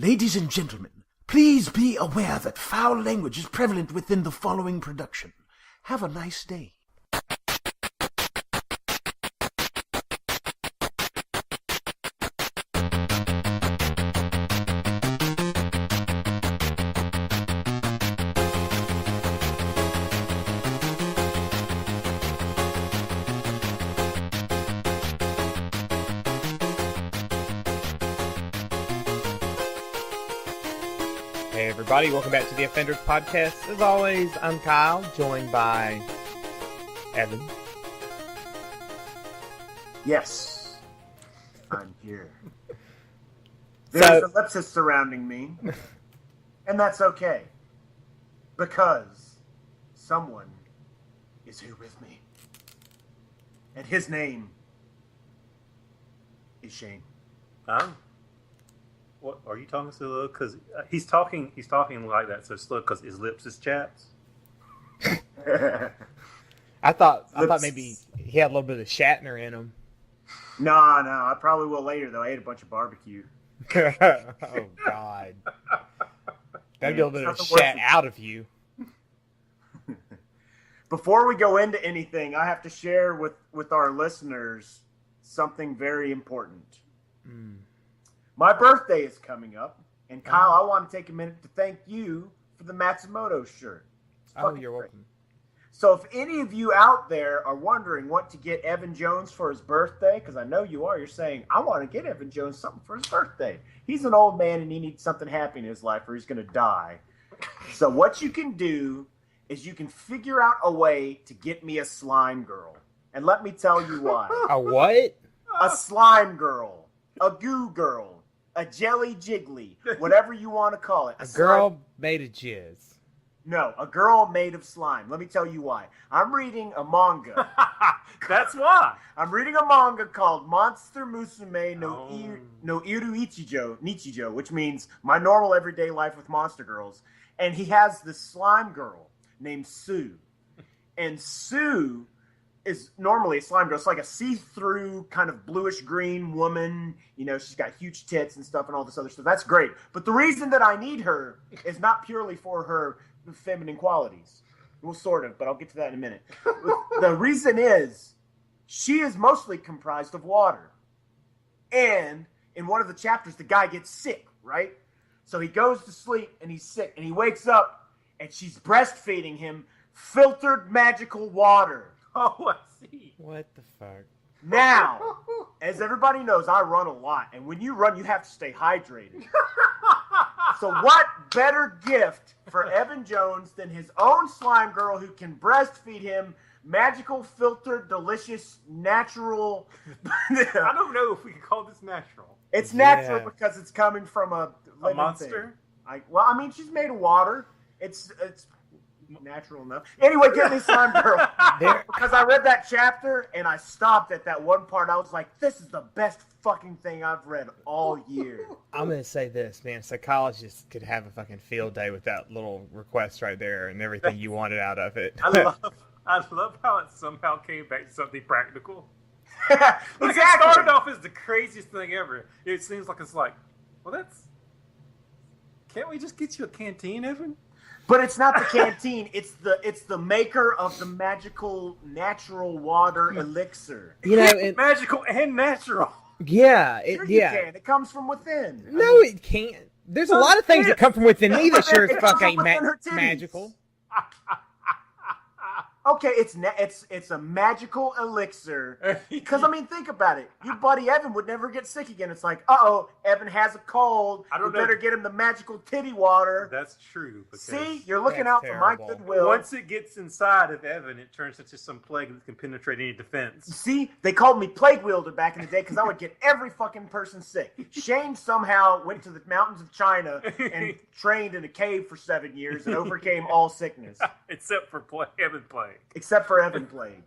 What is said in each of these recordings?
Ladies and gentlemen, please be aware that foul language is prevalent within the following production. Have a nice day. Hey everybody, welcome back to the Offenders Podcast. As always, I'm Kyle, joined by Evan. Yes, I'm here. There's ellipsis surrounding me, and that's okay, because someone is here with me, and his name is Shane. What are you talking slow? Because he's talking like that so slow because his lips is chaps. I thought maybe he had a little bit of Shatner in him. No, I probably will later though. I ate a bunch of barbecue. Oh God, that'd be a little bit of Shat out of you. Before we go into anything, I have to share with our listeners something very important. My birthday is coming up, and Kyle, I want to take a minute to thank you for the Matsumoto shirt. Oh, you're welcome. So if any of you out there are wondering what to get Evan Jones for his birthday, because I know you are, you're saying, I want to get Evan Jones something for his birthday. He's an old man and he needs something happy in his life or he's going to die. So what you can do is you can figure out a way to get me a slime girl. And let me tell you why. A what? A slime girl. A goo girl. A jelly jiggly, whatever you want to call it. A girl made of jizz. No, a girl made of slime. Let me tell you why. I'm reading a manga. That's why. I'm reading a manga called Monster Musume no Iru Nichijo, which means My Normal Everyday Life with Monster Girls. And he has this slime girl named Sue. And Sue is normally a slime girl. It's like a see-through kind of bluish-green woman. You know, she's got huge tits and stuff and all this other stuff. That's great. But the reason that I need her is not purely for her feminine qualities. Well, sort of, but I'll get to that in a minute. The reason is she is mostly comprised of water. And in one of the chapters, the guy gets sick, right? So he goes to sleep and he's sick. And he wakes up and she's breastfeeding him filtered magical water. Oh, I see. What the fuck? Now, as everybody knows, I run a lot. And when you run, you have to stay hydrated. So what better gift for Evan Jones than his own slime girl who can breastfeed him magical, filtered, delicious, natural... I don't know if we can call this natural. It's natural because it's coming from a monster? I mean, she's made of water. It's natural enough. Anyway, get me slime girl. Because I read that chapter and I stopped at that one part. I was like, this is the best fucking thing I've read all year. I'm going to say this, man. Psychologists could have a fucking field day with that little request right there and everything you wanted out of it. I love how it somehow came back to something practical. Exactly. It started off as the craziest thing ever. It seems like it's like, well, can't we just get you a canteen, Evan? But it's not the canteen. It's the maker of the magical natural water elixir. You know, magical and natural. Yeah, Sure you can. It comes from within. No, it can't. There's a lot of things that come from within me that sure as fuck ain't magical. Okay, it's a magical elixir. Because, I mean, think about it. Your buddy Evan would never get sick again. It's like, Evan has a cold. We better get him the magical titty water. That's true. See? You're looking out for my goodwill. Once it gets inside of Evan, it turns into some plague that can penetrate any defense. See? They called me Plague Wielder back in the day because I would get every fucking person sick. Shane somehow went to the mountains of China and trained in a cave for 7 years and overcame all sickness. Except for Evan Plague. Except for Evan Plague.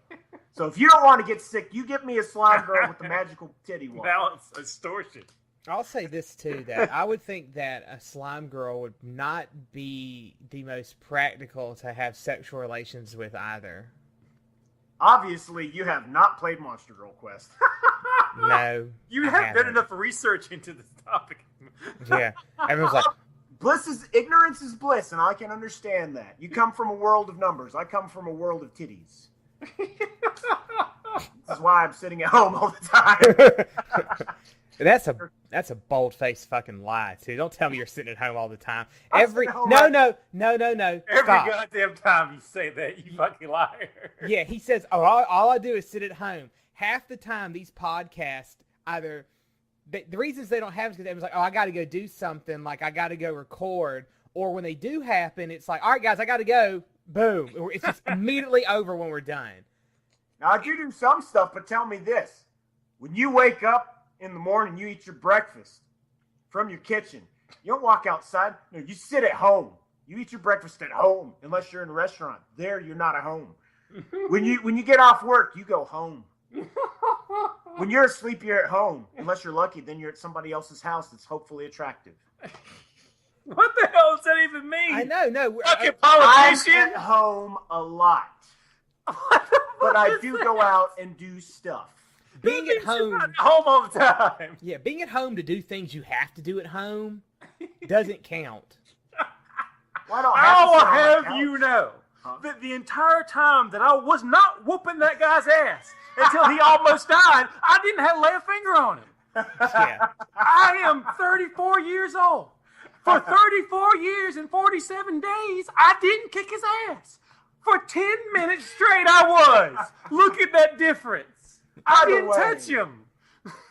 So if you don't want to get sick, you get me a slime girl with the magical titty water. Now it's extortion. I'll say this too, that I would think that a slime girl would not be the most practical to have sexual relations with either. Obviously, you have not played Monster Girl Quest. No. You haven't done enough research into this topic. Yeah. Everyone's like, Ignorance is bliss, and I can understand that. You come from a world of numbers. I come from a world of titties. This is why I'm sitting at home all the time. That's a bold-faced fucking lie, too. Don't tell me you're sitting at home all the time. No. Every Stop. goddamn time you say that, you fucking liar. Yeah, he says, oh, all I do is sit at home. Half the time, these podcasts either the reasons they don't have is because everyone's like, oh, I got to go do something, like I got to go record, or when they do happen, it's like, all right, guys, I got to go. Boom. It's just immediately over when we're done. Now, I do some stuff, but tell me this. When you wake up in the morning, you eat your breakfast from your kitchen. You don't walk outside. No, you sit at home. You eat your breakfast at home, unless you're in a restaurant. There, you're not at home. When you get off work, you go home. When you're asleep, you're at home. Unless you're lucky, then you're at somebody else's house that's hopefully attractive. What the hell does that even mean? I know, no. Fucking I'm politician. at home a lot. But I do go out and do stuff. Being at home, You're not at home all the time. yeah, being at home to do things you have to do at home doesn't count. Why don't I will have have to sit you know Huh? that the entire time that I was not whooping that guy's ass until he almost died, I didn't have to lay a finger on him. Yeah. I am 34 years old. For 34 years and 47 days, I didn't kick his ass. For 10 minutes straight, I was. Look at that difference. I By the didn't way- touch him.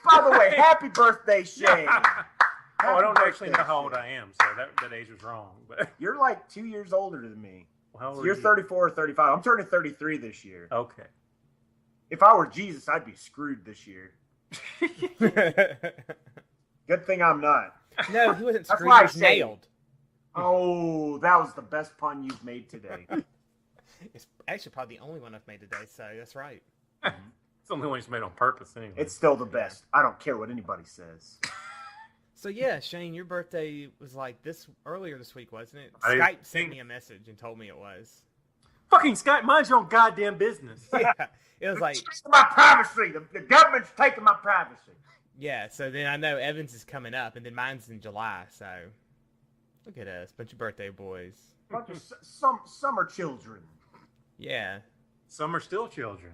By the way, happy birthday, Shane. Oh, I don't Happy actually know birthday, how old Shane. I am, so that age was wrong. But You're like 2 years older than me. how old So are you're you? 34 or 35. I'm turning 33 this year. Okay. If I were Jesus, I'd be screwed this year. Good thing I'm not. No, he wasn't That's screwed. why He I was say- nailed. Oh, that was the best pun you've made today. It's actually probably the only one I've made today, so that's right. It's the only one he's made on purpose, anyway. It's still the best. I don't care what anybody says. So yeah, Shane, your birthday was like earlier this week, wasn't it? I Skype sent think- me a message and told me it was. fucking Skype. Mind your own goddamn business. Yeah, it was like, My privacy. The government's taking my privacy. yeah. So then I know Evans is coming up, and then mine's in July. So look at us, bunch of birthday boys. Bunch of summer children. Yeah, Some are still children.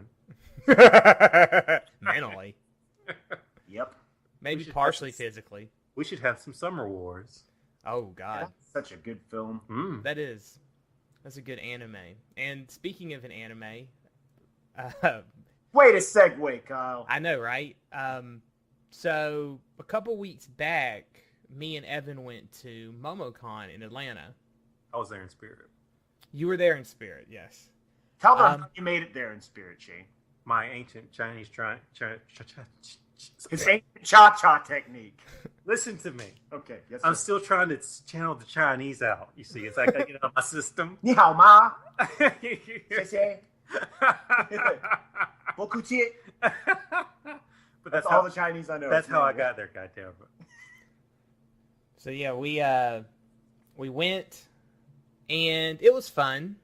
mentally, Yep. maybe should- partially physically. We should have some summer wars. Oh God, Such a good film. Mm. that's a good anime. And speaking of an anime, Way to segue, Kyle. I know, right? So a couple weeks back, me and Evan went to MomoCon in Atlanta. I was there in spirit. You were there in spirit, yes. Tell them Um, how you made it there in spirit, Shane. My ancient Chinese His ancient cha-cha technique. Listen to me. Okay, yes, I'm sir. still trying to channel the Chinese out. You see, it's like I get it out of my system. Ni hao ma. Xie Boku tie. But That's that's all how the Chinese I know. that's It's how I not- got there. Goddamn. So yeah, we went, and it was fun.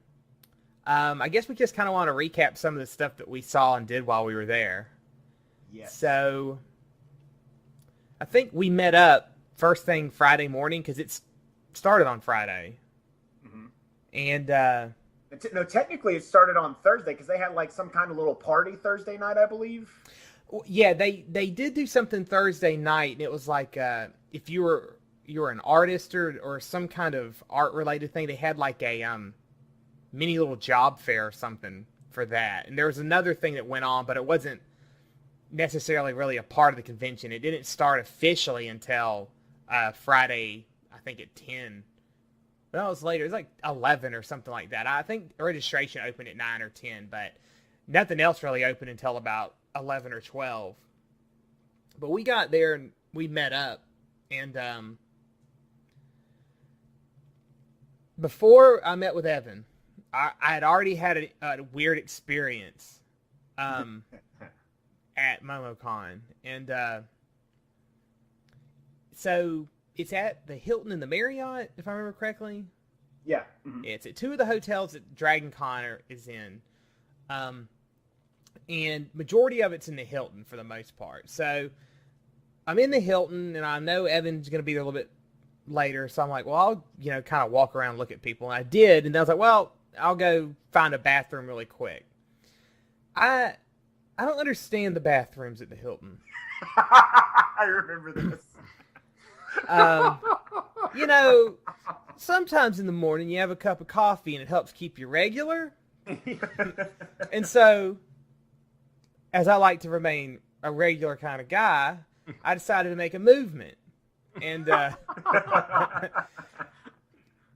I guess we just kind of want to recap some of the stuff that we saw and did while we were there. Yes. So I think we met up first thing Friday morning because it started on Friday. Mhm. And No, technically it started on Thursday because they had like some kind of little party Thursday night, I believe. yeah, they did do something Thursday night, and it was like if you were an artist or some kind of art related thing, they had like a mini little job fair or something for that. And there was another thing that went on, but it wasn't necessarily really a part of the convention. It didn't start officially until Friday, I think at 10. Well, it was later. It was like 11 or something like that. I think registration opened at 9 or 10, but nothing else really opened until about 11 or 12. But we got there and we met up, and before I met with Evan, I had already had a weird experience at MomoCon. And so it's at the Hilton and the Marriott, if I remember correctly. Yeah. Mhm. It's at two of the hotels that Dragon Con is in. And majority of it's in the Hilton for the most part. So I'm in the Hilton, and I know Evan's going to be there a little bit later, so I'm like, well, I'll, kind of walk around and look at people. And I did, and I was like, well, I'll go find a bathroom really quick. I don't understand the bathrooms at the Hilton. I remember this. Sometimes in the morning you have a cup of coffee and it helps keep you regular. And so, as I like to remain a regular kind of guy, I decided to make a movement. And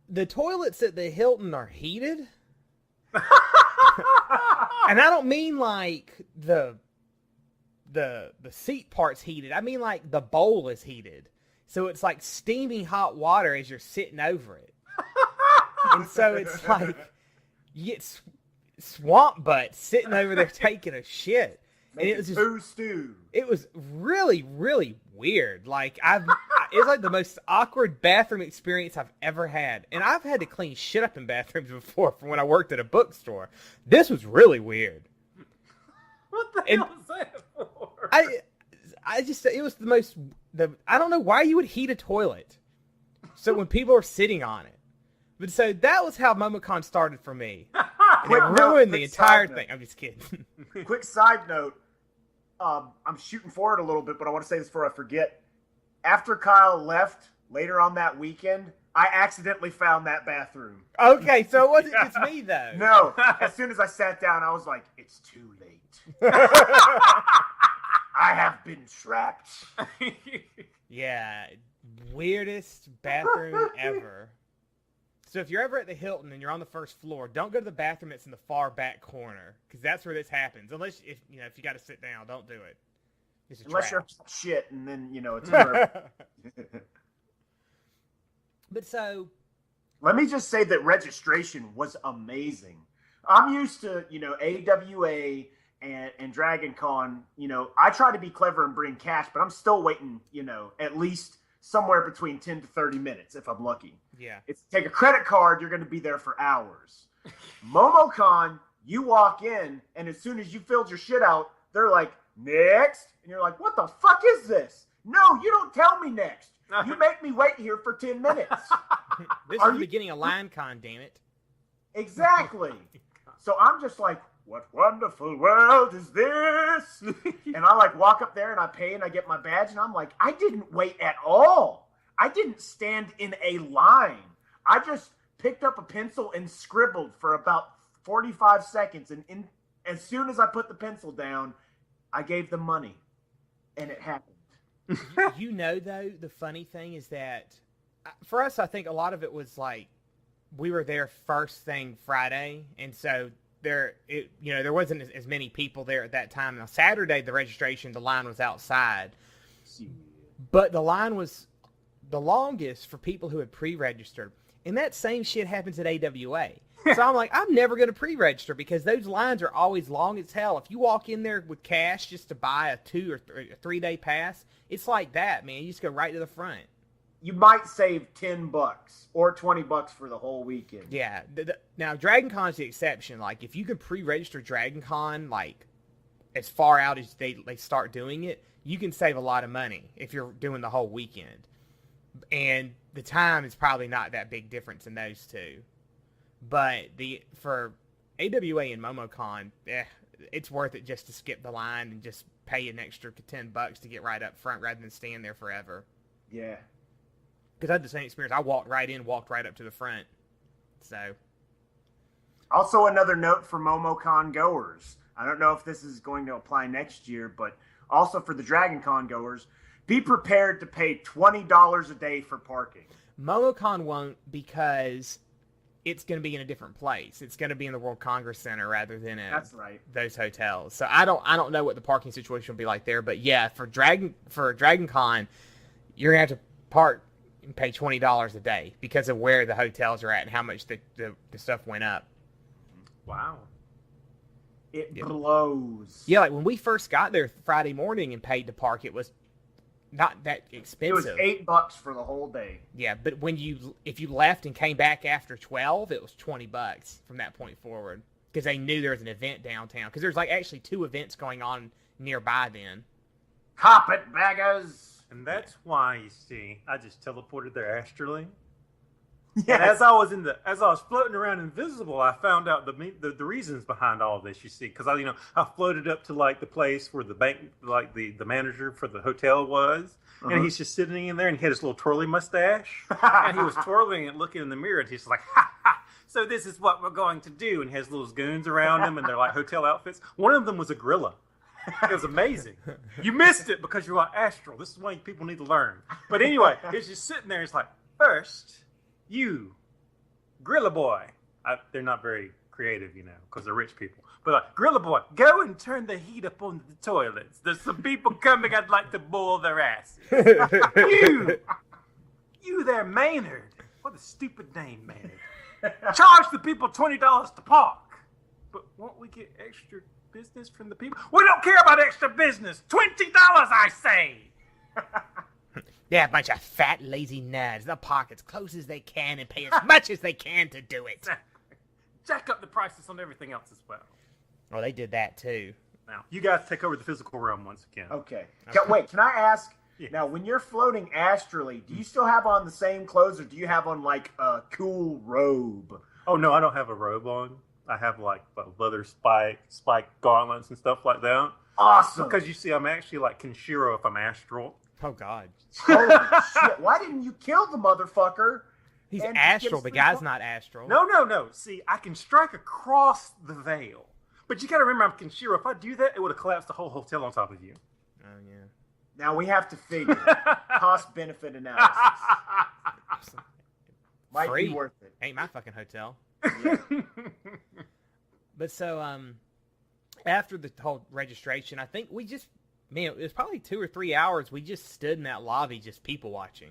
the toilets at the Hilton are heated. And I don't mean like the seat part's heated. I mean like the bowl is heated. So it's like steaming hot water as you're sitting over it. And so it's like you get swamp butt sitting over there taking a shit. And it was just stew. It was really, really weird. Like it's like the most awkward bathroom experience I've ever had. And I've had to clean shit up in bathrooms before from when I worked at a bookstore. This was really weird. What the hell is that for? I just, it was I don't know why you would heat a toilet. So when people are sitting on it. But so that was how MomoCon started for me. And it ruined the entire thing. I'm just kidding. Quick side note. I'm shooting forward a little bit, but I want to say this before I forget. After Kyle left later on that weekend, I accidentally found that bathroom. Okay, so it wasn't just me, though. No. As soon as I sat down, I was like, it's too late. I have been trapped. Yeah, weirdest bathroom ever. So if you're ever at the Hilton and you're on the first floor, don't go to the bathroom that's in the far back corner, because that's where this happens. Unless if you got to sit down, don't do it. It's a Unless trap. you're shit, and then it's forever. But so, let me just say that registration was amazing. I'm used to AWA and Dragon Con. I try to be clever and bring cash, but I'm still waiting. At least somewhere between 10 to 30 minutes if I'm lucky. Yeah. If you take a credit card, you're going to be there for hours. MomoCon, you walk in, and as soon as you filled your shit out, they're like, next. And you're like, what the fuck is this? No, you don't tell me next. You make me wait here for 10 minutes. This is the beginning of LineCon, damn it. Exactly. So I'm just like, what wonderful world is this? And I walk up there and I pay and I get my badge and I'm like, I didn't wait at all. I didn't stand in a line. I just picked up a pencil and scribbled for about 45 seconds. And as soon as I put the pencil down, I gave them money. And it happened. Though, the funny thing is that for us, I think a lot of it was like we were there first thing Friday. And so there wasn't as many people there at that time. Now, Saturday, the line was outside. But the line was the longest for people who had pre-registered. And that same shit happens at AWA. So I'm like, I'm never going to pre-register because those lines are always long as hell. If you walk in there with cash just to buy a 2 or 3 day pass, it's like that, man. You just go right to the front. You might save $10 or $20 for the whole weekend. Yeah. Now, Dragon Con's the exception. Like, if you can pre-register Dragon Con, like, as far out as they start doing it, you can save a lot of money if you're doing the whole weekend. And the time is probably not that big difference in those two. But for AWA and MomoCon, it's worth it just to skip the line and just pay an extra $10 to get right up front rather than stand there forever. Yeah. Because I had the same experience. I walked right up to the front. So. Also, another note for MomoCon goers. I don't know if this is going to apply next year, but also for the Dragon Con goers, be prepared to pay $20 a day for parking. MomoCon won't because it's going to be in a different place. It's going to be in the World Congress Center rather than in That's right. those hotels. So I don't know what the parking situation will be like there, but yeah, for Dragon Con, you're going to have to park and pay $20 a day because of where the hotels are at and how much the stuff went up. Wow. It blows. Yeah, like when we first got there Friday morning and paid to park, it was not that expensive. It was $8 for the whole day. Yeah, but if you left and came back after 12, it was $20 from that point forward because they knew there was an event downtown. Because there's actually 2 events going on nearby then. Carpetbaggers. And that's why, you see, I just teleported there astrally. Yes. And as I was floating around invisible, I found out the reasons behind all of this. You see, because I floated up to like the place where the bank, like the manager for the hotel was, and he's just sitting in there, and he had his little twirly mustache, and he was twirling and looking in the mirror, and he's like, ha ha. So this is what we're going to do, and he has little goons around him, and they're like hotel outfits. One of them was a gorilla. It was amazing. You missed it because you're on astral. This is why people need to learn. But anyway, he's just sitting there. He's like, first, you, gorilla boy. They're not very creative, because they're rich people. But gorilla boy, go and turn the heat up on the toilets. There's some people coming. I'd like to boil their asses. You there, Maynard. What a stupid name, Maynard. Charge the people $20 to park. But won't we get extra business from the people? We don't care about extra business. $20, I say. They're a bunch of fat, lazy nerds. They'll park as close as they can and pay as much as they can to do it. Jack up the prices on everything else as well. Oh, they did that too. Now, you guys take over the physical realm once again. Okay. Wait, can I ask? Yeah. Now, when you're floating astrally, do you still have on the same clothes, or do you have on like a cool robe? Oh no, I don't have a robe on. I have like leather spike gauntlets and stuff like that. Awesome. Because you see, I'm actually like Kenshiro if I'm astral. Oh God. Holy shit! Why didn't you kill the motherfucker? He's astral. The guy's not astral. No. See, I can strike across the veil, but you got to remember, I'm Kenshiro. If I do that, it would have collapsed the whole hotel on top of you. Oh yeah. Now we have to figure cost-benefit analysis. Might Free. be worth it. Ain't my fucking hotel. Yeah. But so, after the whole registration, I think it was probably 2 or 3 hours. We just stood in that lobby, just people watching.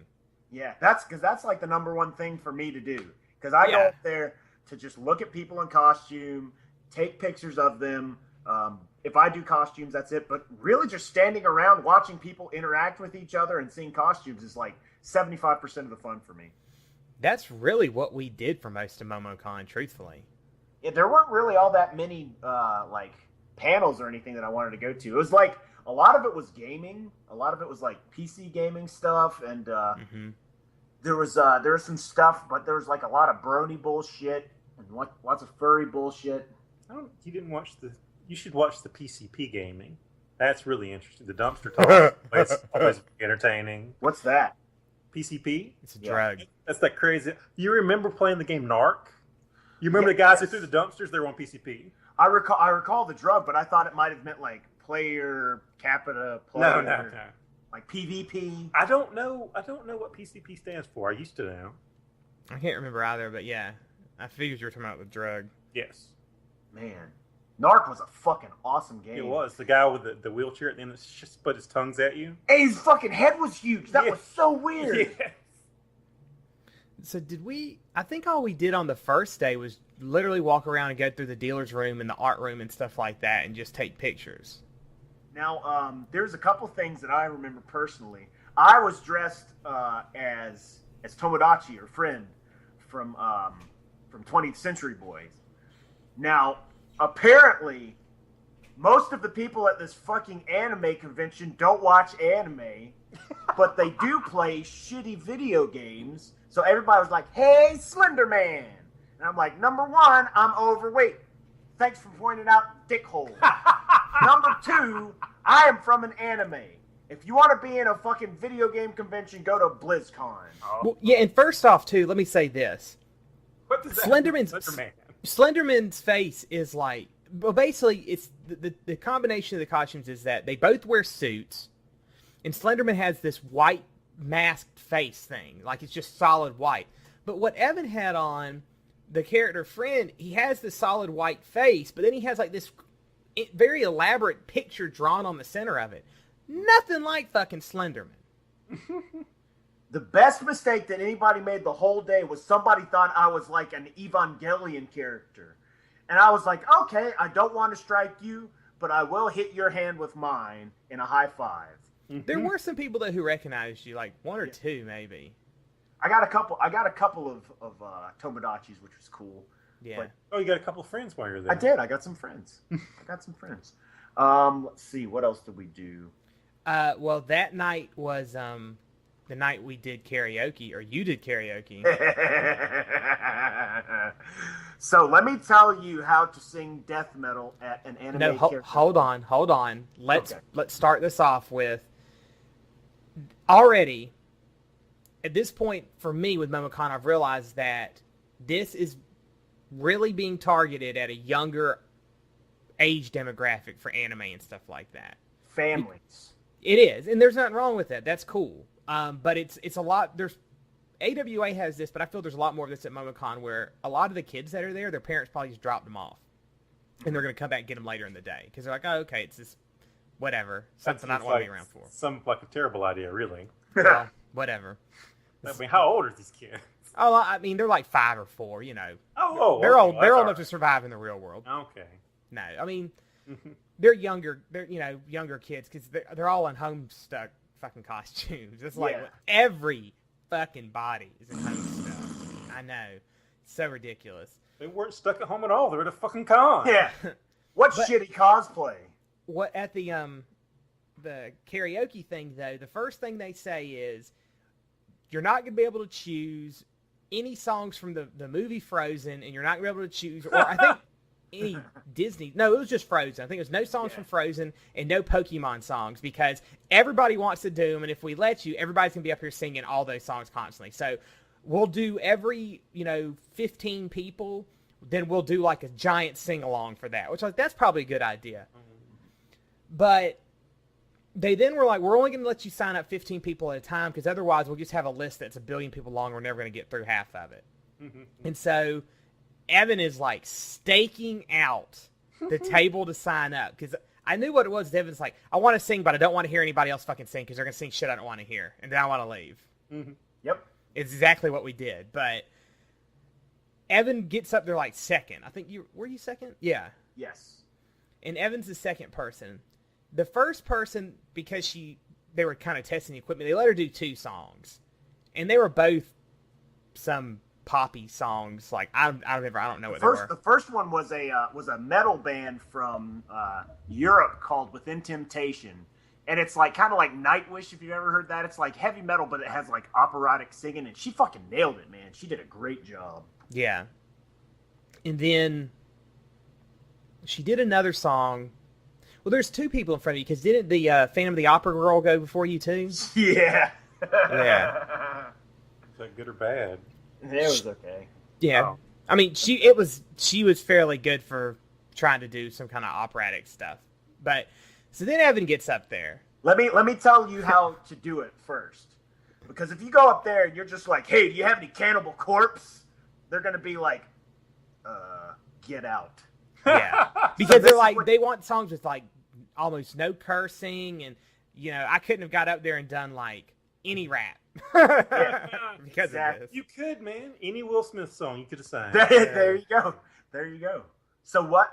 Yeah, that's like the number one thing for me to do. Because I go up there to just look at people in costume, take pictures of them. If I do costumes, that's it. But really just standing around watching people interact with each other and seeing costumes is like 75% of the fun for me. That's really what we did for most of MomoCon, truthfully. Yeah, there weren't really all that many like panels or anything that I wanted to go to. It was like a lot of it was gaming. A lot of it was like PC gaming stuff, and there was some stuff, but there was like a lot of brony bullshit and lots of furry bullshit. You didn't watch you should watch the PCP gaming. That's really interesting. The dumpster talk is always entertaining. What's that? PCP? It's a drug. That's that crazy. You remember playing the game Narc? You remember the guys who threw the dumpsters? They were on PCP. I recall the drug, but I thought it might have meant like player capita player. No. Like PvP. I don't know what PCP stands for. I used to know. I can't remember either, but yeah. I figured you were talking about the drug. Yes. Man. Narc was a fucking awesome game. It was. The guy with the wheelchair at the end that just put his tongues at you. Hey, his fucking head was huge. That was so weird. Yes. So I think all we did on the first day was literally walk around and go through the dealer's room and the art room and stuff like that and just take pictures. Now, there's a couple things that I remember personally. I was dressed as Tomodachi, or friend, from 20th Century Boys. Now, apparently, most of the people at this fucking anime convention don't watch anime, but they do play shitty video games. So everybody was like, hey, Slender Man. And I'm like, number one, I'm overweight. Thanks for pointing out dickhole. Number two, I am from an anime. If you want to be in a fucking video game convention, go to BlizzCon. Well, yeah, and first off, too, let me say this. What does that mean? Slenderman's face is like, well, basically, it's the combination of the costumes is that they both wear suits, and Slenderman has this white masked face thing, like it's just solid white. But what Evan had on, the character friend, he has this solid white face, but then he has like this very elaborate picture drawn on the center of it. Nothing like fucking Slenderman. The best mistake that anybody made the whole day was somebody thought I was like an Evangelion character. And I was like, okay, I don't want to strike you, but I will hit your hand with mine in a high five. There were some people who recognized you, like one or two maybe. I got a couple of Tomodachis, which was cool. Yeah. But, you got a couple of friends while you're there. I did. I got some friends. Let's see. What else did we do? Well, that night was the night we did karaoke, or you did karaoke. So let me tell you how to sing death metal at an anime. No, hold on. Let's start this off with already. At this point, for me with MomoCon, I've realized that this is really being targeted at a younger age demographic for anime and stuff like that. Families. It is, and there's nothing wrong with that. That's cool. But it's a lot. There's AWA has this, but I feel there's a lot more of this at MomoCon, where a lot of the kids that are there, their parents probably just dropped them off, and they're going to come back and get them later in the day because they're like, oh, okay, it's this whatever, something I don't want to be around for. Sounds like a terrible idea, really. Well, whatever. I mean, how old are these kids? Oh, I mean, they're like 5 or 4, you know. They're old. They're old enough to survive in the real world. Okay. No, I mean, they're younger. They're younger kids because they're all in Homestuck fucking costumes. It's like every fucking body is in Homestuck. I know, so ridiculous. They weren't stuck at home at all. They're at a fucking con. Yeah. What shitty cosplay? What at the karaoke thing though? The first thing they say is you're not going to be able to choose any songs from the movie Frozen, and you're not going to be able to choose, or I think any Disney. No, it was just Frozen. I think it was no songs from Frozen and no Pokemon songs because everybody wants to do them, and if we let you, everybody's going to be up here singing all those songs constantly. So we'll do every, 15 people, then we'll do like a giant sing-along for that, which that's probably a good idea. But they then were like, we're only going to let you sign up 15 people at a time because otherwise we'll just have a list that's 1 billion people long. We're never going to get through half of it. And so Evan is like staking out the table to sign up because I knew what it was. Evan's like, I want to sing, but I don't want to hear anybody else fucking sing because they're going to sing shit I don't want to hear. And then I want to leave. Yep. It's exactly what we did. But Evan gets up there like second. I think were you second? Yeah. Yes. And Evan's the second person. The first person, because they were kind of testing the equipment, they let her do 2 songs. And they were both some poppy songs. Like, I don't know what they were. The first one was a metal band from Europe called Within Temptation. And it's like kind of like Nightwish, if you've ever heard that. It's like heavy metal, but it has like operatic singing. And she fucking nailed it, man. She did a great job. Yeah. And then she did another song. Well, there's 2 people in front of you, because didn't the Phantom of the Opera girl go before you, too? Yeah. Yeah. Is that good or bad? It was okay. Yeah. Oh. I mean, she was fairly good for trying to do some kind of operatic stuff. But, so then Evan gets up there. Let me tell you how to do it first. Because if you go up there and you're just like, hey, do you have any Cannibal Corpse? They're going to be like, get out. Yeah, because they're like, they want songs with like almost no cursing, and I couldn't have got up there and done like any rap because of this. You could, man. Any Will Smith song you could have sang. There you go. There you go. So what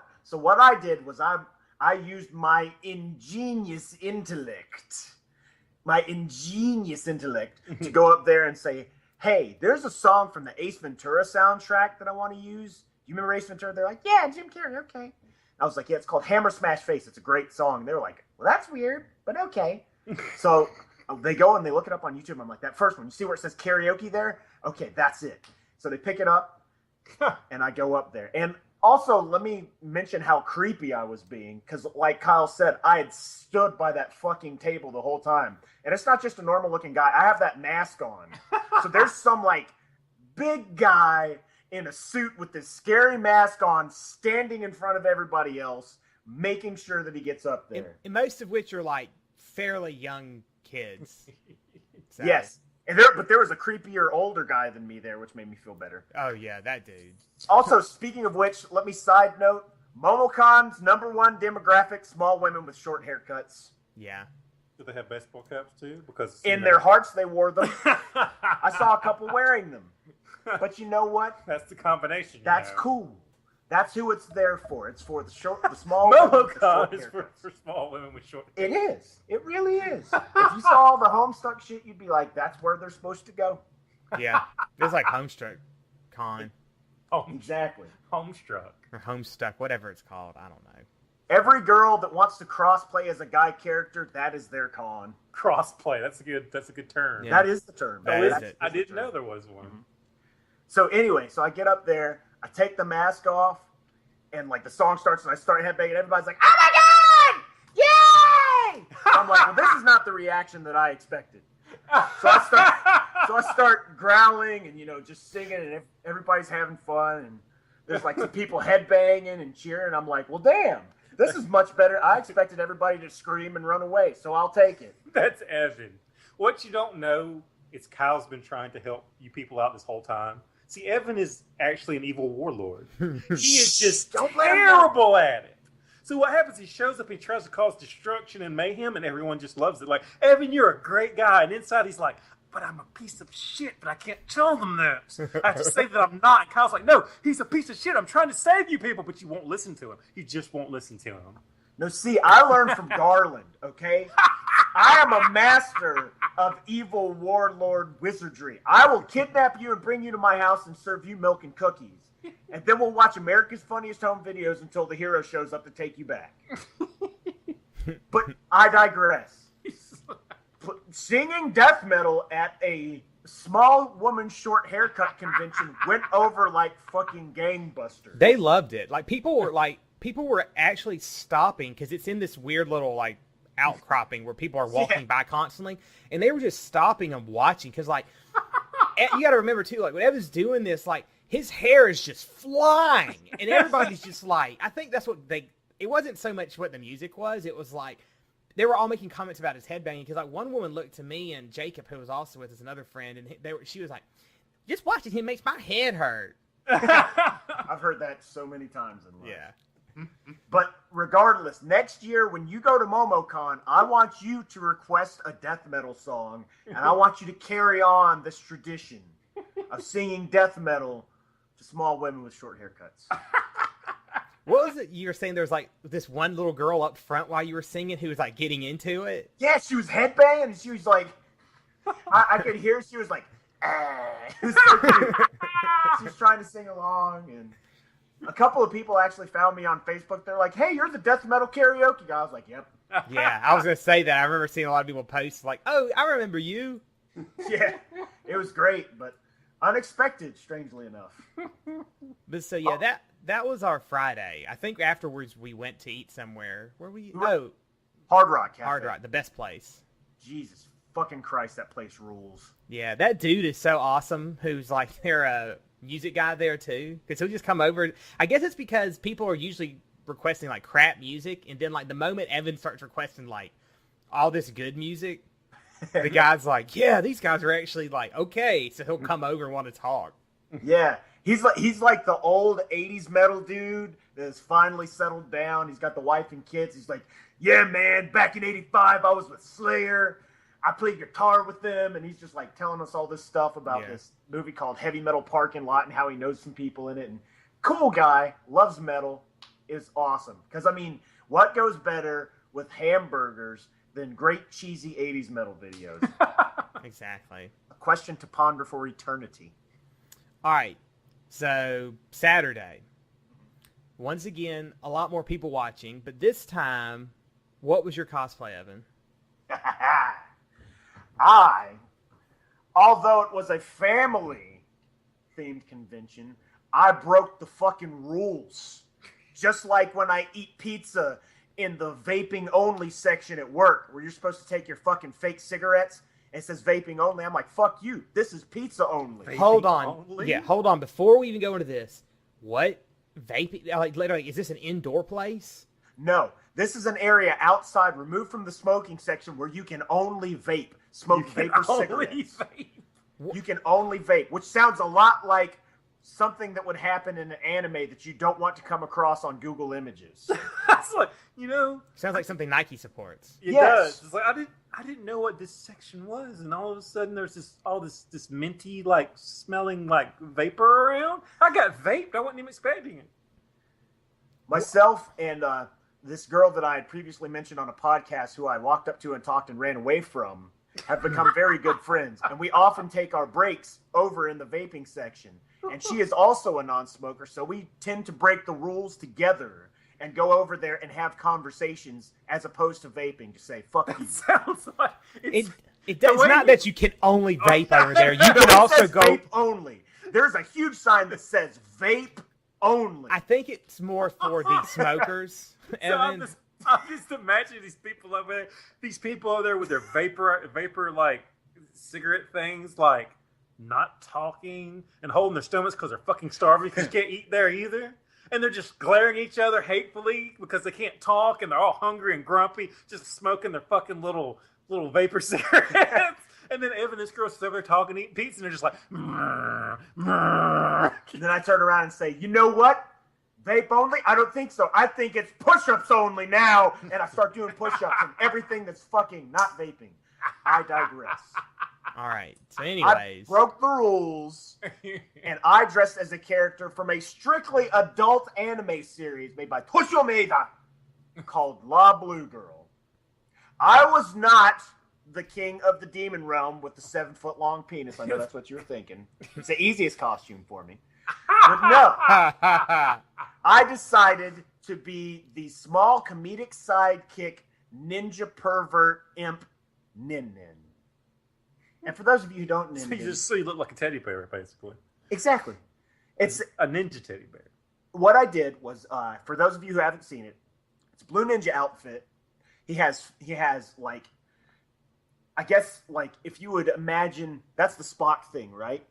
I did was I used my ingenious intellect to go up there and say, hey, there's a song from the Ace Ventura soundtrack that I want to use. You remember Ace Ventura? They're like, yeah, Jim Carrey, okay. I was like, yeah, it's called Hammer Smash Face. It's a great song. They were like, well, that's weird, but okay. So they go and they look it up on YouTube. I'm like, that first one, you see where it says karaoke there? Okay, that's it. So they pick it up, and I go up there. And also, let me mention how creepy I was being, because like Kyle said, I had stood by that fucking table the whole time. And it's not just a normal-looking guy. I have that mask on. So there's some, like, big guy in a suit with this scary mask on, standing in front of everybody else, making sure that he gets up there. And most of which are like fairly young kids. So. Yes. But there was a creepier older guy than me there, which made me feel better. Oh yeah, that dude. Also, speaking of which, let me side note, MomoCon's #1 demographic, small women with short haircuts. Yeah. Do they have baseball caps too? Because in their hearts they wore them. I saw a couple wearing them. But you know what? That's the combination. That's cool. That's who it's there for. It's for the small MomoCon is for small women with short hair. It is. It really is. If you saw all the Homestuck shit, you'd be like, that's where they're supposed to go. Yeah. It's like Homestuck Con. Exactly. Homestruck. Or Homestuck, whatever it's called. I don't know. Every girl that wants to crossplay as a guy character, that is their con. Crossplay. That's a good term. Yeah. That is the term. That That is is it. I the didn't term. know there was one. So anyway, so I get up there, I take the mask off, and like the song starts, and I start headbanging. Everybody's like, "Oh my god, yay!" I'm like, "Well, this is not the reaction that I expected." So I start growling and just singing, and everybody's having fun, and there's like some people headbanging and cheering. I'm like, "Well, damn, this is much better." I expected everybody to scream and run away, so I'll take it. That's Evan. What you don't know is Kyle's been trying to help you people out this whole time. See, Evan is actually an evil warlord. He is just Don't let him terrible at it. So what happens, he shows up, he tries to cause destruction and mayhem, and everyone just loves it. Like, Evan, you're a great guy. And inside he's like, but I'm a piece of shit, but I can't tell them this. I have to say that I'm not. And Kyle's like, no, he's a piece of shit. I'm trying to save you people, but you won't listen to him. You just won't listen to him. No, see, I learned from Garland, okay? I am a master of evil warlord wizardry. I will kidnap you and bring you to my house and serve you milk and cookies. And then we'll watch America's Funniest Home Videos until the hero shows up to take you back. But I digress. Singing death metal at a small woman short haircut convention went over like fucking gangbusters. They loved it. Like people were actually stopping because it's in this weird little like outcropping where people are walking by constantly, and they were just stopping and watching because like you got to remember too, like when Evan's doing this, like his hair is just flying, and everybody's just like, I think that's what it wasn't so much what the music was, it was like they were all making comments about his headbanging because like one woman looked to me and Jacob, who was also with us, another friend, and she was like, just watching him makes my head hurt. I've heard that so many times in life. Yeah. But regardless, next year when you go to MomoCon, I want you to request a death metal song, and I want you to carry on this tradition of singing death metal to small women with short haircuts. What was it you were saying? There was like this one little girl up front while you were singing who was like getting into it. Yeah, she was headbanging, and she was like, I could hear she was like, ah. It was so cute. She was trying to sing along, and a couple of people actually found me on Facebook. They're like, "Hey, you're the death metal karaoke guy." I was like, "Yep." Yeah, I was gonna say that. I remember seeing a lot of people post like, "Oh, I remember you." Yeah, it was great, but unexpected, strangely enough. But so yeah, that was our Friday. I think afterwards we went to eat somewhere. Where we? Oh, Hard Rock Cafe. Hard Rock, the best place. Jesus fucking Christ, that place rules. Yeah, that dude is so awesome. Who's like their music guy there too? Because he'll just come over. I guess it's because people are usually requesting like crap music, and then like the moment Evan starts requesting like all this good music, the guy's like, yeah, these guys are actually like okay, so he'll come over and want to talk. Yeah, he's like the old 80s metal dude that has finally settled down. He's got the wife and kids. He's like, yeah, man, back in 85, I was with Slayer. I played guitar with them, and he's just like telling us all this stuff about this movie called Heavy Metal Parking Lot and how he knows some people in it. And cool guy, loves metal, is awesome. Because, I mean, what goes better with hamburgers than great cheesy 80s metal videos? Exactly. A question to ponder for eternity. All right, so Saturday. Once again, a lot more people watching, but this time, what was your cosplay, Evan? Although it was a family-themed convention, I broke the fucking rules. Just like when I eat pizza in the vaping-only section at work, where you're supposed to take your fucking fake cigarettes, and it says vaping only. I'm like, fuck you. This is pizza only. Hold on. only? Yeah, hold on. Before we even go into this, what? Vaping? Like, literally, is this an indoor place? No, this is an area outside, removed from the smoking section, where you can only vape. Smoke vapor cigarettes. You can only vape, which sounds a lot like something that would happen in an anime that you don't want to come across on Google Images. That's like, Sounds like something Nike supports. it Yes. does. It's like I didn't know what this section was, and all of a sudden there's this minty like smelling like vapor around. I got vaped. I wasn't even expecting it. Myself and this girl that I had previously mentioned on a podcast, who I walked up to and talked and ran away from, have become very good friends. And we often take our breaks over in the vaping section. And she is also a non-smoker, so we tend to break the rules together and go over there and have conversations as opposed to vaping. Just say, fuck you. Sounds like It's not that you can only vape over there. You can It also says go. vape only. There's a huge sign that says vape only. I think it's more for the smokers. So I'm Evan. just imagining these people over there. These people over there with their vapor like cigarette things, like not talking and holding their stomachs because they're fucking starving because you can't eat there either. And they're just glaring at each other hatefully because they can't talk and they're all hungry and grumpy, just smoking their fucking little vapor cigarettes. And then Evan, this girl's over there talking, eating pizza, and they're just like, "Mrr, mrr." And then I turn around and say, you know what? Vape only? I don't think so. I think it's push-ups only now. And I start doing push-ups and everything that's fucking not vaping. I digress. All right. So, I anyways, broke the rules, and I dressed as a character from a strictly adult anime series made by Toshio Maeda called La Blue Girl. I was not the king of the demon realm with the 7-foot-long penis. I know that's what you were thinking. It's the easiest costume for me. But no, I decided to be the small comedic sidekick ninja pervert imp Nin Nin. And for those of you who don't know, So you look like a teddy bear, basically. exactly. It's A ninja teddy bear. what I did was, for those of you who haven't seen it, it's a blue ninja outfit. He has like, I guess, like, if you would imagine, that's the Spock thing, right?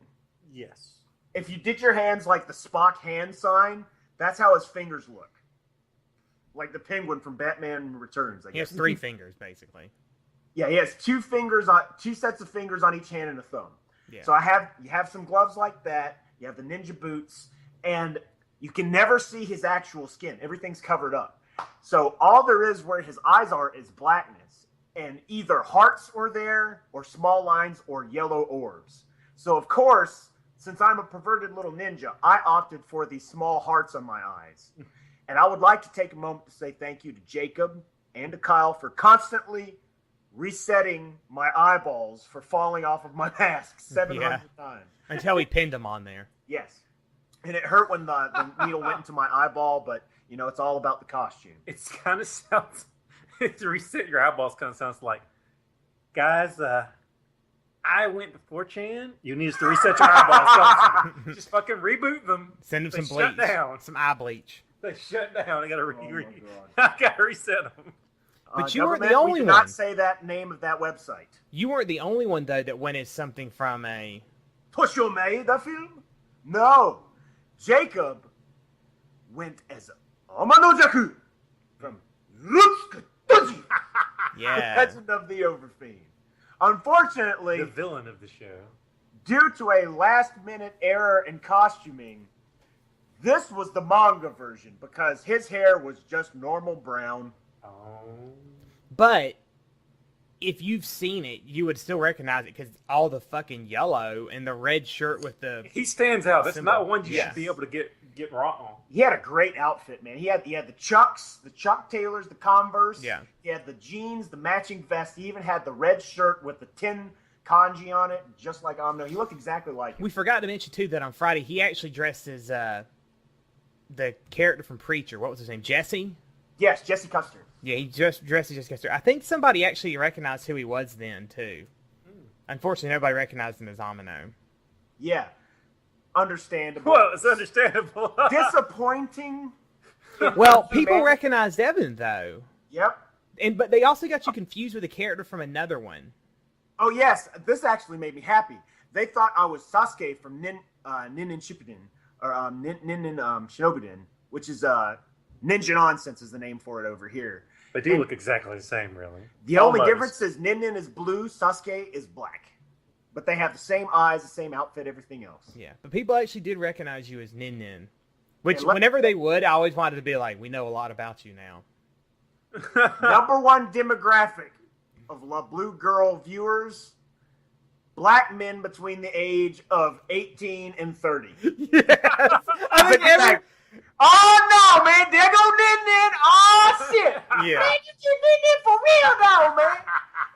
Yes. If you did your hands like the Spock hand sign, that's how his fingers look. Like the penguin from Batman Returns, I he has guess. 3 fingers, basically. Yeah, he has 2 sets of fingers on each hand and a thumb. Yeah. So you have some gloves like that. You have the ninja boots, and you can never see his actual skin. Everything's covered up. So all there is where his eyes are is blackness, and either hearts were there, or small lines, or yellow orbs. So of course, since I'm a perverted little ninja, I opted for the small hearts on my eyes. And I would like to take a moment to say thank you to Jacob and to Kyle for constantly resetting my eyeballs for falling off of my mask 700 times. Until he pinned him on there. Yes. And it hurt when the needle went into my eyeball, but, you know, it's all about the costume. It's kind of sounds, to reset your eyeballs kind of sounds like, guys, I went to 4chan. You need us to reset your eyeballs. So just fucking reboot them. Send him They some shut bleach. down. Some eye bleach. They shut down. I gotta my I gotta reset them. But you weren't the Government, only we did one. not say that name of that website. You weren't the only one, though, that went as something from a... Toshio Maeda film? No. Jacob went as Amanojaku from Rutsuka Doji. Yeah. Legend of the Overfiend. Unfortunately, The villain of the show. due to a last-minute error in costuming, this was the manga version because his hair was just normal brown. Oh. But if you've seen it, you would still recognize it because all the fucking yellow and the red shirt with the... He stands out. That's Symbol. not one you Yes. should be able to get wrong. He had a great outfit, man. He had the Chucks, the Chuck Taylors, the Converse. Yeah. He had the jeans, the matching vest. He even had the red shirt with the 10 kanji on it, just like Amno. He looked exactly like him. We forgot to mention, too, that on Friday, he actually dressed as the character from Preacher. What was his name? Jesse? Yes, Jesse Custer. Yeah, he just dressed as Jesse Custer. I think somebody actually recognized who he was then, too. Unfortunately, nobody recognized him as Amino. Yeah. Understandable. Well, it's understandable. Disappointing. Well, people recognized Evan, though. Yep. But they also got you confused with a character from another one. Oh, yes. This actually made me happy. They thought I was Sasuke from Nin Shippuden, or Nin Shinobuden, which is Ninja Nonsense is the name for it over here. They do look exactly the same, really. The only Almost. difference is Nin is blue, Sasuke is black. But they have the same eyes, the same outfit, everything else. Yeah, but people actually did recognize you as Nin Nin. Which, Yeah, whenever they would, I always wanted to be like, we know a lot about you now. Number one demographic of La Blue Girl viewers, black men between the age of 18 and 30. Yes! I think every... Oh, no, man. There go Nin Nin. Oh, shit. Yeah. Man, you Nin Nin for real now, man.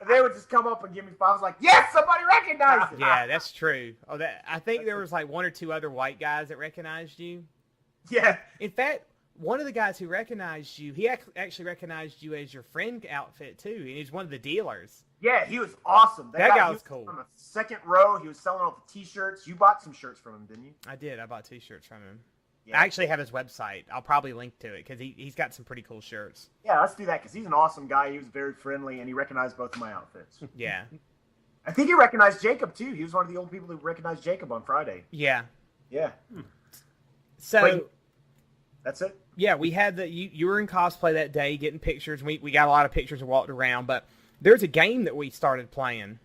And they would just come up and give me 5. I was like, yes, somebody recognized it. Yeah, that's true. I think there was like 1 or 2 other white guys that recognized you. Yeah. In fact, one of the guys who recognized you, he actually recognized you as your friend outfit too, and he's one of the dealers. Yeah, he was awesome. That guy he was cool. On the second row, he was selling all the T-shirts. You bought some shirts from him, didn't you? I did. I bought T-shirts from him. Yeah. I actually have his website. I'll probably link to it because he's got some pretty cool shirts. Yeah, let's do that because he's an awesome guy. He was very friendly, and he recognized both of my outfits. Yeah. I think he recognized Jacob, too. He was one of the old people who recognized Jacob on Friday. Yeah. Yeah. So... Wait. That's it? Yeah, we had you were in cosplay that day getting pictures. We got a lot of pictures and walked around, but there's a game that we started playing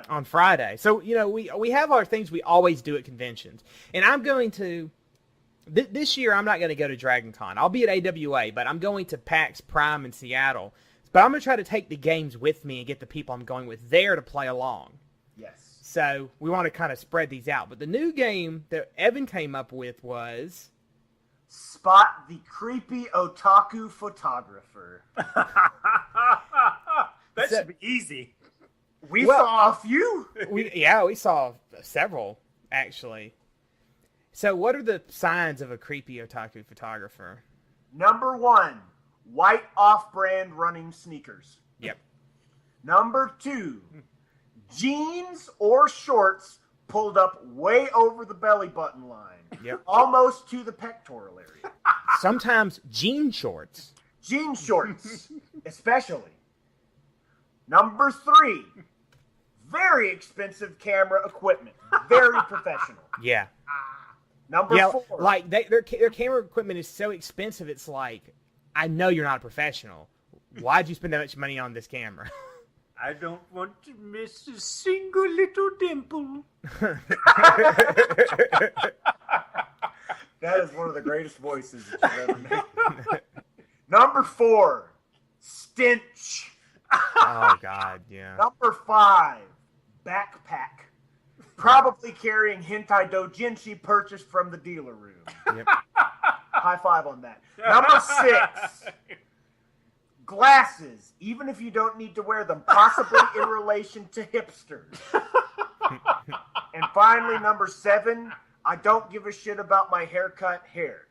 on Friday. So, we have our things we always do at conventions. And I'm going to this year I'm not going to go to Dragon Con. I'll be at AWA, but I'm going to PAX Prime in Seattle. But I'm going to try to take the games with me and get the people I'm going with there to play along. Yes. So we want to kind of spread these out. But the new game that Evan came up with was... Spot the creepy otaku photographer. That should be easy. We saw a few. We saw several, actually. So what are the signs of a creepy otaku photographer? Number 1, white off-brand running sneakers. Yep. Number 2, jeans or shorts pulled up way over the belly button line. Yep. Almost to the pectoral area. Sometimes jean shorts. Jean shorts, especially. Number 3, very expensive camera equipment. Very professional. Yeah. Number 4. Like their camera equipment is so expensive, it's like, I know you're not a professional. Why'd you spend that much money on this camera? I don't want to miss a single little dimple. That is one of the greatest voices that you've ever made. Number 4, stench. Oh, God, yeah. Number 5, backpack. Probably carrying hentai doujinshi purchased from the dealer room. Yep. High five on that. Number 6, glasses. Even if you don't need to wear them, possibly in relation to hipsters. And finally, number 7, I don't give a shit about my haircut hair.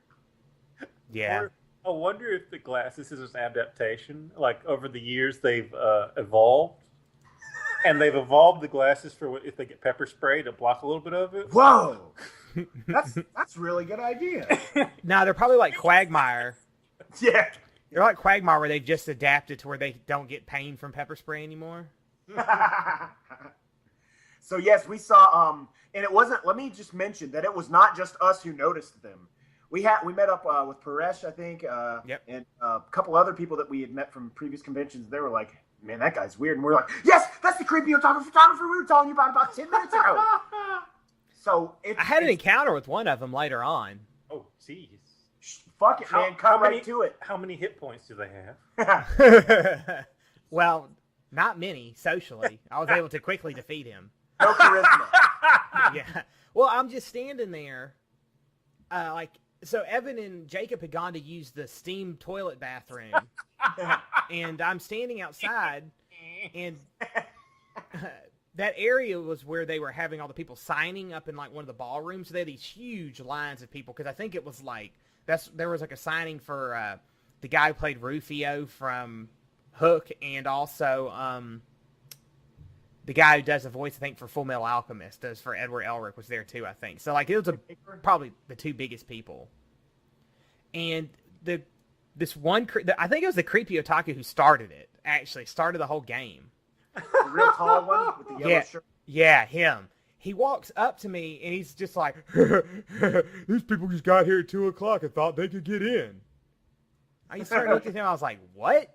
Yeah. I wonder if the glasses is an adaptation. Like, over the years, they've evolved. And they've evolved the glasses for if they get pepper spray to block a little bit of it. Whoa! That's a really good idea. Now, they're probably like Quagmire. Yeah. They're like Quagmire where they've just adapted to where they don't get pain from pepper spray anymore. So, yes, we saw, and it wasn't, let me just mention that it was not just us who noticed them. We met up with Paresh, I think, Yep. and a couple other people that we had met from previous conventions. They were like, man, that guy's weird. And we're like, yes, that's the creepy photographer we were telling you about 10 minutes ago. So I had an encounter with one of them later on. Oh, jeez. Fuck it, man. Come right to it. How many hit points do they have? Well, not many, socially. I was able to quickly defeat him. No charisma. Yeah. Well, I'm just standing there, so Evan and Jacob had gone to use the steam toilet bathroom, and I'm standing outside, and that area was where they were having all the people signing up in like one of the ballrooms. So they had these huge lines of people because I think it was like there was like a signing for the guy who played Rufio from Hook, and also the guy who does the voice, I think, for Full Metal Alchemist, does for Edward Elric, was there too, I think. So like it was probably the two biggest people. And I think it was the creepy otaku who started it. Actually, started the whole game. The real tall one with the yellow shirt. Yeah, him. He walks up to me and he's just like, "These people just got here at 2:00 and thought they could get in." I started looking at him. I was like, "What?"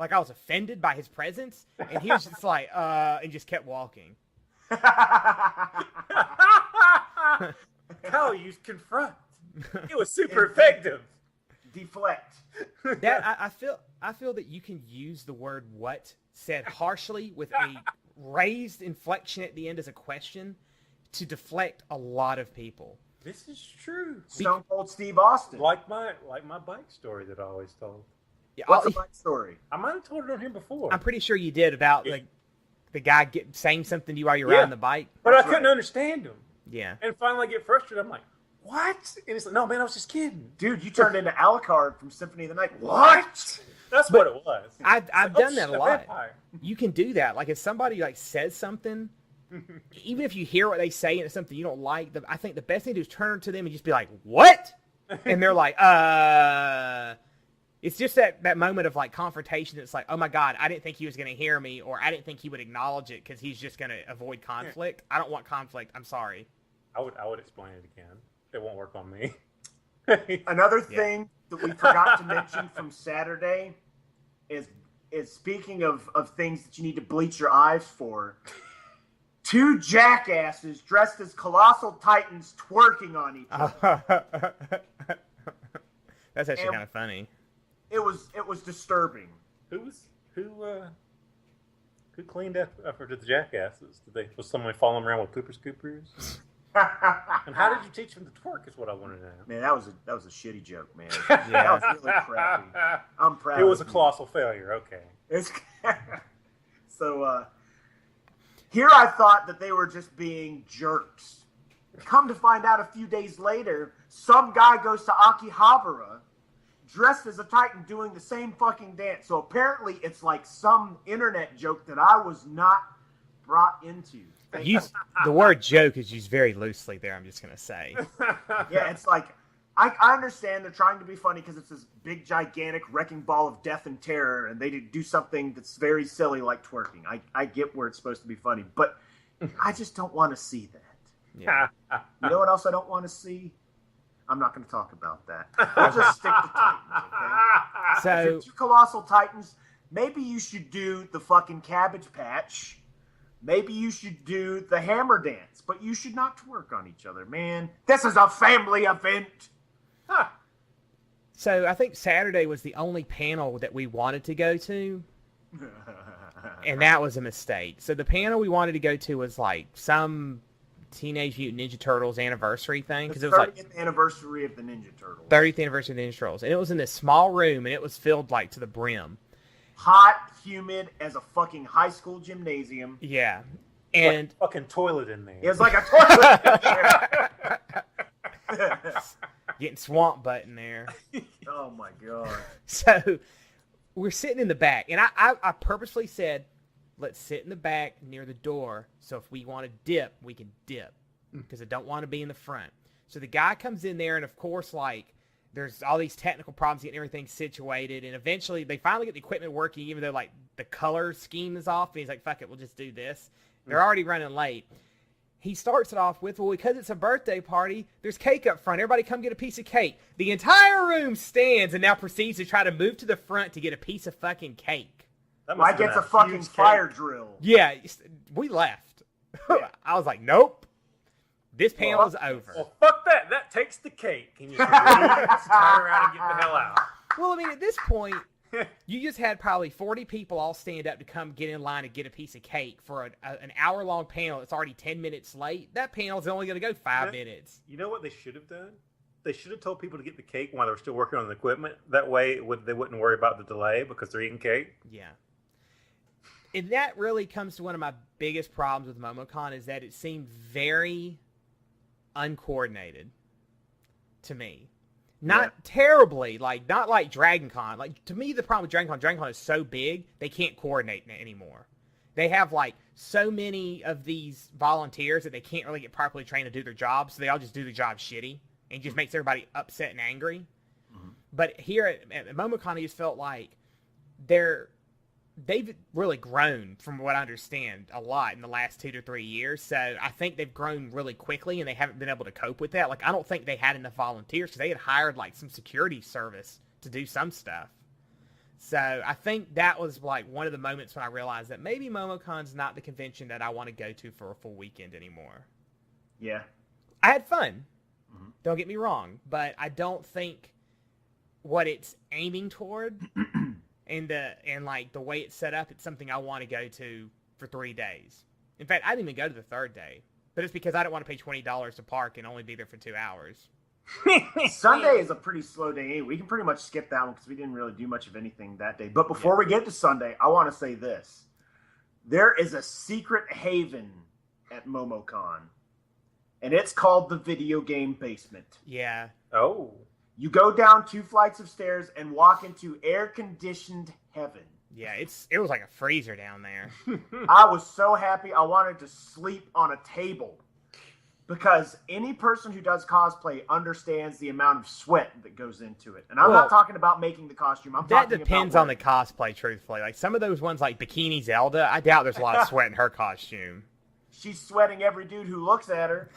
Like I was offended by his presence, and he was just like, and just kept walking. How you confront? It was super effective. Deflect. That I feel that you can use the word "what" said harshly with a raised inflection at the end as a question to deflect a lot of people. This is true. Stone Cold Steve Austin. Like my bike story that I always told. Yeah, What's the bike story? I might have told it on here before. I'm pretty sure you did about like the guy saying something to you while you're riding the bike. But I couldn't understand him. Yeah. And finally I get frustrated. I'm like, what? And it's like, no, man, I was just kidding. Dude, you turned into Alucard from Symphony of the Night. What? That's what it was. I've done that shit, a lot. vampire. You can do that. Like if somebody like says something, even if you hear what they say and it's something you don't like, I think the best thing to do is turn to them and just be like, "What?" And they're like, It's just that moment of like confrontation. It's like, oh my God, I didn't think he was going to hear me, or I didn't think he would acknowledge it because he's just going to avoid conflict. I don't want conflict. I'm sorry. I would explain it again. It won't work on me. Another thing that we forgot to mention from Saturday is speaking of things that you need to bleach your eyes for. 2 jackasses dressed as colossal titans twerking on each other. That's actually kind of funny. It was disturbing. Who cleaned up after the jackasses? Was someone following around with pooper scoopers? And how did you teach them to twerk? Is what I want to know. Man, that was a shitty joke, man. That was really crappy. I'm proud. It was a colossal failure. Okay. So here I thought that they were just being jerks. Come to find out, a few days later, some guy goes to Akihabara dressed as a Titan doing the same fucking dance. So apparently it's like some internet joke that I was not brought into. The word joke is used very loosely there, I'm just going to say. Yeah, it's like, I understand they're trying to be funny because it's this big, gigantic wrecking ball of death and terror, and they do something that's very silly like twerking. I get where it's supposed to be funny, but I just don't want to see that. Yeah. You know what else I don't want to see? I'm not going to talk about that. We'll just stick to Titans, okay? So, if you're 2 colossal Titans, maybe you should do the fucking Cabbage Patch. Maybe you should do the hammer dance, but you should not twerk on each other, man. This is a family event. Huh. So I think Saturday was the only panel that we wanted to go to, and that was a mistake. So the panel we wanted to go to was like some Teenage Mutant Ninja Turtles anniversary thing, because it was like 30th anniversary of the Ninja Turtles. 30th anniversary of the Ninja Turtles, and it was in this small room, and it was filled like to the brim. Hot, humid as a fucking high school gymnasium. Yeah, and like a fucking toilet in there. It was like a toilet in there. getting swamp butt in there. Oh my God. So we're sitting in the back, and I purposely said, let's sit in the back near the door, so if we want to dip, we can dip, because I don't want to be in the front. So the guy comes in there, and of course, like, there's all these technical problems getting everything situated, and eventually they finally get the equipment working, even though like the color scheme is off, and he's like, fuck it, we'll just do this. They're already running late. He starts it off with, well, because it's a birthday party, there's cake up front. Everybody come get a piece of cake. The entire room stands and now proceeds to try to move to the front to get a piece of fucking cake. Like it's a fucking fire drill. Yeah, we left. I was like, nope. This panel is over. Well, fuck that. That takes the cake. And you can turn around and get the hell out. Well, I mean, at this point, you just had probably 40 people all stand up to come get in line and get a piece of cake for an hour-long panel that's already 10 minutes late. That panel's only going to go 5 minutes. You know what they should have done? They should have told people to get the cake while they were still working on the equipment. That way, they wouldn't worry about the delay because they're eating cake. Yeah. And that really comes to one of my biggest problems with MomoCon, is that it seemed very uncoordinated to me. Not terribly, not like Dragon Con. Like, to me, the problem with Dragon Con is so big, they can't coordinate anymore. They have, like, so many of these volunteers that they can't really get properly trained to do their job, so they all just do the job shitty, and it just makes everybody upset and angry. Mm-hmm. But here at MomoCon, I just felt like they've really grown, from what I understand, a lot in the last 2 to 3 years. So I think they've grown really quickly, and they haven't been able to cope with that. Like, I don't think they had enough volunteers, because they had hired, like, some security service to do some stuff. So I think that was, like, one of the moments when I realized that maybe MomoCon's not the convention that I want to go to for a full weekend anymore. Yeah. I had fun. Mm-hmm. Don't get me wrong. But I don't think what it's aiming toward... And like the way it's set up, it's something I want to go to for 3 days. In fact, I didn't even go to the 3rd day, but it's because I didn't want to pay $20 to park and only be there for 2 hours. Sunday is a pretty slow day. We can pretty much skip that one because we didn't really do much of anything that day. But before we get to Sunday, I want to say this: there is a secret haven at MomoCon and it's called the Video Game Basement. Yeah. Oh. You go down 2 flights of stairs and walk into air-conditioned heaven. Yeah, it was like a freezer down there. I was so happy I wanted to sleep on a table. Because any person who does cosplay understands the amount of sweat that goes into it. And I'm not talking about making the costume. That depends on the cosplay, truthfully. Like some of those ones like Bikini Zelda, I doubt there's a lot of sweat in her costume. She's sweating every dude who looks at her.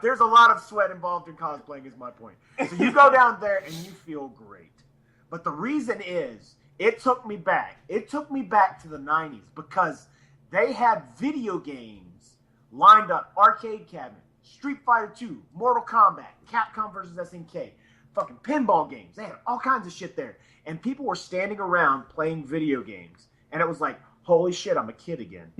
There's a lot of sweat involved in cosplaying is my point. So you go down there and you feel great. But the reason is, it took me back. It took me back to the 90s because they had video games lined up, arcade cabinet, Street Fighter 2, Mortal Kombat, Capcom versus SNK, fucking pinball games. They had all kinds of shit there. And people were standing around playing video games. And it was like, holy shit, I'm a kid again.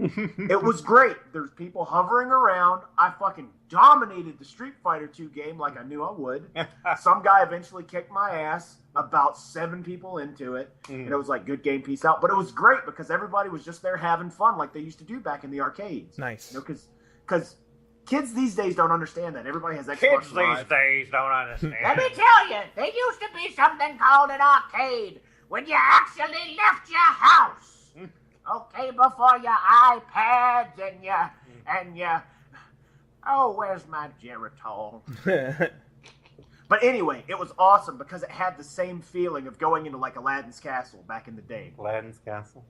It was great. There's people hovering around. I fucking dominated the Street Fighter 2 game like I knew I would. Some guy eventually kicked my ass, about 7 people into it. And it was like, good game, peace out. But it was great because everybody was just there having fun like they used to do back in the arcades. Nice. You know, because kids these days don't understand that. Everybody has Xbox Kids Live. these days don't understand. Let me tell you, there used to be something called an arcade when you actually left your house. Okay, before your iPads and your oh, where's my Geritol? But anyway, it was awesome because it had the same feeling of going into like Aladdin's castle back in the day. Aladdin's castle.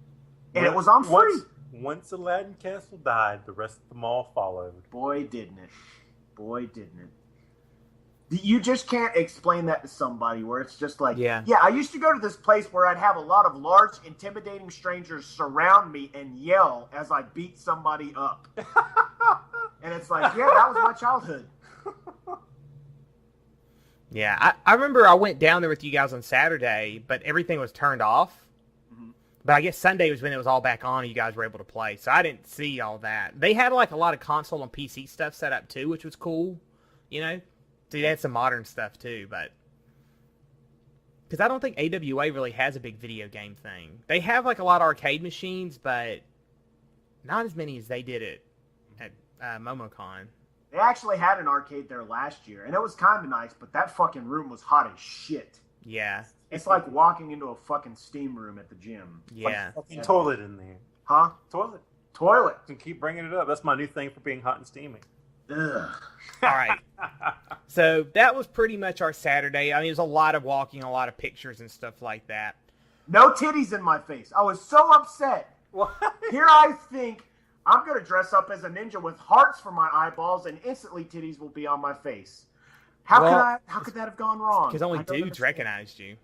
And it was on free. Once Aladdin Castle died, the rest of them all followed. Boy, didn't it. Boy, didn't it. You just can't explain that to somebody where it's just like, yeah, I used to go to this place where I'd have a lot of large, intimidating strangers surround me and yell as I beat somebody up. And it's like, yeah, that was my childhood. Yeah, I remember I went down there with you guys on Saturday, but everything was turned off. But I guess Sunday was when it was all back on and you guys were able to play. So I didn't see all that. They had like a lot of console and PC stuff set up too, which was cool. You know? So they had some modern stuff too, but... Because I don't think AWA really has a big video game thing. They have like a lot of arcade machines, but not as many as they did at MomoCon. They actually had an arcade there last year, and it was kind of nice, but that fucking room was hot as shit. Yeah. It's like walking into a fucking steam room at the gym. Yeah. Like fucking toilet in there. Huh? Toilet. And keep bringing it up. That's my new thing for being hot and steamy. Ugh. All right. So that was pretty much our Saturday. I mean, it was a lot of walking, a lot of pictures and stuff like that. No titties in my face. I was so upset. What? Here I think I'm going to dress up as a ninja with hearts for my eyeballs, and instantly titties will be on my face. How could that have gone wrong? Because only dudes recognized you.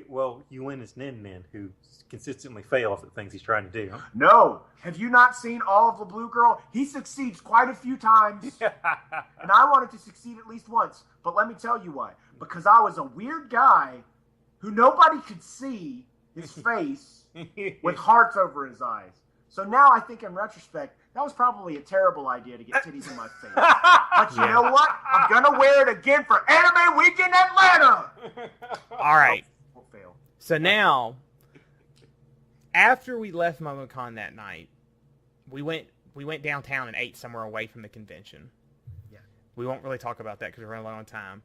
Well, you win as Nin Nin, who consistently fails at things he's trying to do. No. Have you not seen all of the Blue Girl? He succeeds quite a few times. And I wanted to succeed at least once. But let me tell you why. Because I was a weird guy who nobody could see his face with hearts over his eyes. So now I think in retrospect, that was probably a terrible idea to get titties in my face. But you know what? I'm going to wear it again for Anime Week in Atlanta. All right. Won't fail. So now, after we left MomoCon that night, we went downtown and ate somewhere away from the convention. Yeah. We won't really talk about that because we're running low on time.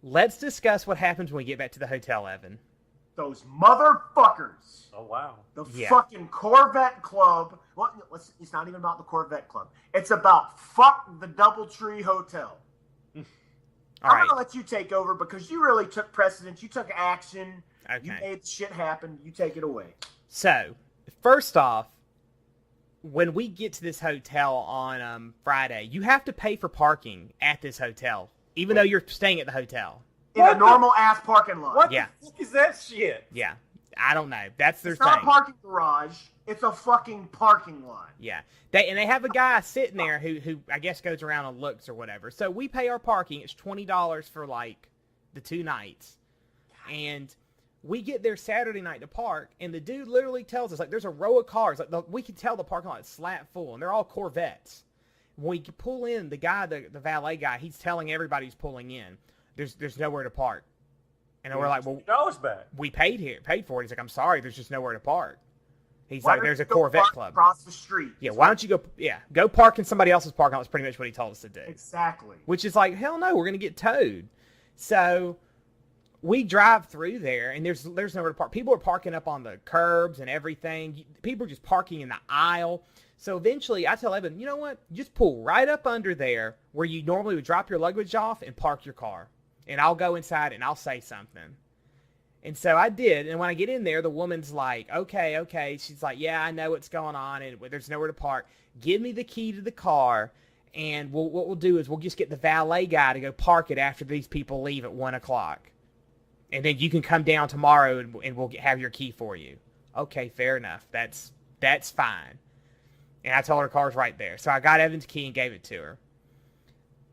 Let's discuss what happens when we get back to the hotel, Evan. Those motherfuckers. Oh, wow. The fucking Corvette Club. Well, it's not even about the Corvette Club. It's about fuck the Doubletree Hotel. I'm going to let you take over because you really took precedence. You took action. Okay. You made shit happen. You take it away. So, first off, when we get to this hotel on Friday, you have to pay for parking at this hotel, even though you're staying at the hotel. In a normal-ass parking lot. What the fuck is that shit? Yeah. I don't know. That's their It's thing. not a parking garage. It's a fucking parking lot. Yeah. They have a guy sitting there who I guess goes around and looks or whatever. So we pay our parking. It's $20 for like the 2 nights. And we get there Saturday night to park, and the dude literally tells us, like, there's a row of cars. Like, we can tell the parking lot is slap full, and they're all Corvettes. When we pull in, the guy, the valet guy, he's telling everybody who's pulling in, there's nowhere to park. And we're like, well, $2 back. we paid for it. He's like, I'm sorry, there's just nowhere to park. He's Why like, don't there's you a go Corvette park club. across the street? Yeah, why don't you go park in somebody else's parking lot? That's pretty much what he told us to do. Exactly. Which is like, hell no, we're going to get towed. So we drive through there, and there's nowhere to park. People are parking up on the curbs and everything. People are just parking in the aisle. So eventually, I tell Evan, you know what? Just pull right up under there where you normally would drop your luggage off and park your car. And I'll go inside and I'll say something. And so I did. And when I get in there, the woman's like, okay. She's like, yeah, I know what's going on, and there's nowhere to park. Give me the key to the car, and what we'll do is we'll just get the valet guy to go park it after these people leave at 1 o'clock. And then you can come down tomorrow, and we'll have your key for you. Okay, fair enough. That's fine. And I told her car's right there. So I got Evan's key and gave it to her.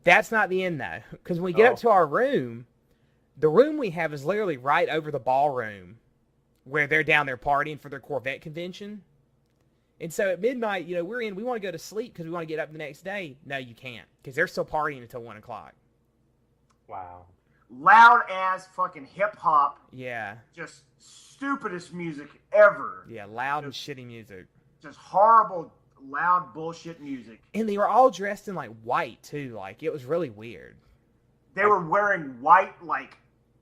That's not the end, though. Because when we get up to our room, the room we have is literally right over the ballroom where they're down there partying for their Corvette convention. And so at midnight, we want to go to sleep because we want to get up the next day. No, you can't, because they're still partying until 1 o'clock. Wow. Loud ass fucking hip hop. Yeah. Just stupidest music ever. Yeah, loud and shitty music. Just horrible, loud bullshit music. And they were all dressed in like white too. Like, it was really weird. They were wearing white, like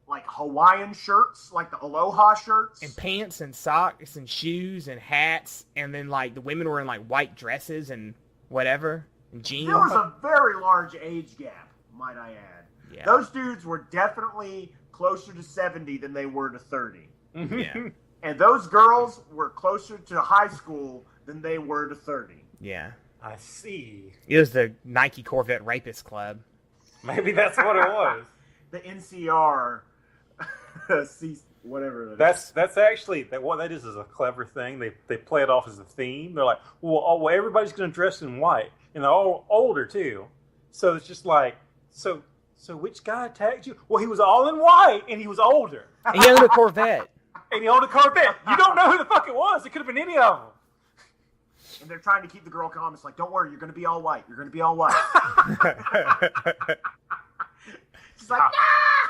Hawaiian shirts, like the Aloha shirts. And pants and socks and shoes and hats. And then like the women were in like white dresses and whatever. And jeans. There was a very large age gap, might I add. Yeah. Those dudes were definitely closer to 70 than they were to 30. Yeah. And those girls were closer to high school than they were to 30. Yeah. I see. It was the Nike Corvette Rapist Club. Maybe that's what it was. The NCR, whatever. That's actually what that is a clever thing. They play it off as a theme. They're like, well, everybody's going to dress in white, and they're all older too. So it's just like, so which guy attacked you? Well, he was all in white, and he was older. And he owned a Corvette. And he owned a Corvette. You don't know who the fuck it was. It could have been any of them. And they're trying to keep the girl calm. It's like, don't worry, you're going to be all white. You're going to be all white. She's like,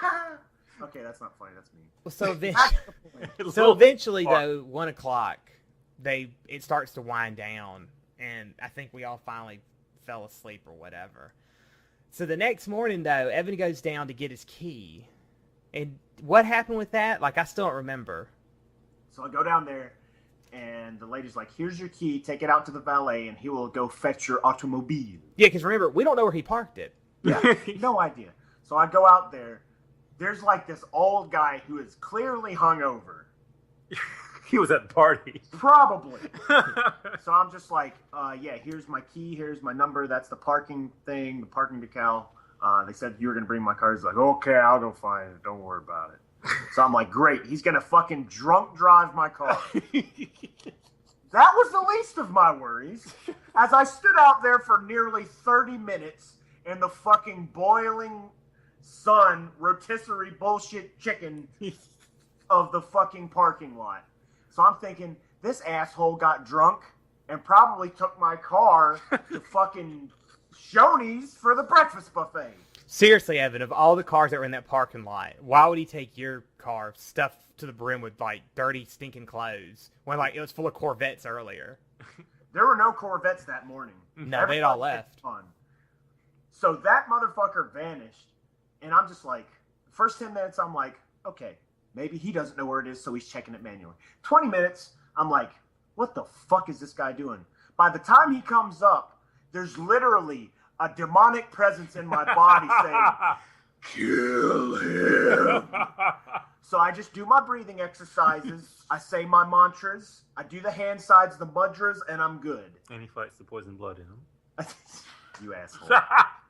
nah! Okay, that's not funny. That's me. So eventually, though, 1 o'clock, it starts to wind down, and I think we all finally fell asleep or whatever. So the next morning, though, Evan goes down to get his key. And what happened with that? Like, I still don't remember. So I go down there, and the lady's like, here's your key. Take it out to the valet, and he will go fetch your automobile. Yeah, because remember, we don't know where he parked it. Yeah, no idea. So I go out there. There's like this old guy who is clearly hungover. He was at the party. Probably. So I'm just like, yeah, here's my key. Here's my number. That's the parking thing, the parking decal. They said you were going to bring my car. He's like, okay, I'll go find it. Don't worry about it. So I'm like, great. He's going to fucking drunk drive my car. That was the least of my worries. As I stood out there for nearly 30 minutes in the fucking boiling sun, rotisserie bullshit chicken of the fucking parking lot. So I'm thinking, this asshole got drunk and probably took my car to fucking Shoney's for the breakfast buffet. Seriously, Evan, of all the cars that were in that parking lot, why would he take your car stuffed to the brim with, like, dirty, stinking clothes when, like, it was full of Corvettes earlier? There were no Corvettes that morning. No, they'd all left. Fun. So that motherfucker vanished, and I'm just like, first 10 minutes, I'm like, okay, maybe he doesn't know where it is, so he's checking it manually. 20 minutes, I'm like, what the fuck is this guy doing? By the time he comes up, there's literally a demonic presence in my body saying, kill him. So I just do my breathing exercises. I say my mantras. I do the hand sides, the mudras, and I'm good. And he fights the poison blood in him. You asshole.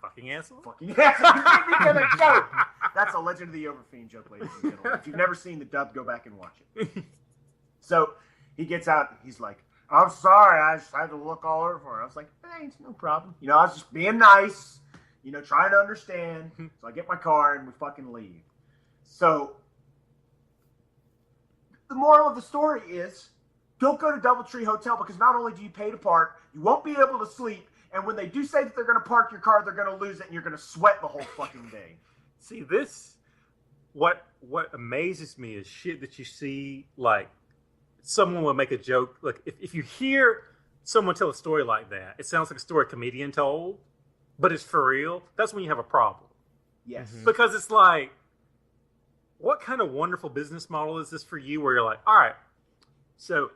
Fucking asshole. Fucking asshole. You made me get a joke. That's a Legend of the Overfiend joke, ladies and gentlemen. If you've never seen the dub, go back and watch it. So he gets out. He's like, I'm sorry. I just had to look all over for it. I was like, thanks, no problem. I was just being nice, trying to understand. So I get my car and we fucking leave. So the moral of the story is, don't go to Doubletree Hotel, because not only do you pay to park, you won't be able to sleep. And when they do say that they're going to park your car, they're going to lose it, and you're going to sweat the whole fucking day. See, what amazes me is shit that you see, like, someone will make a joke. Like if you hear someone tell a story like that, it sounds like a story a comedian told, but it's for real. That's when you have a problem. Yes. Because it's like, what kind of wonderful business model is this for you where you're like, all right, so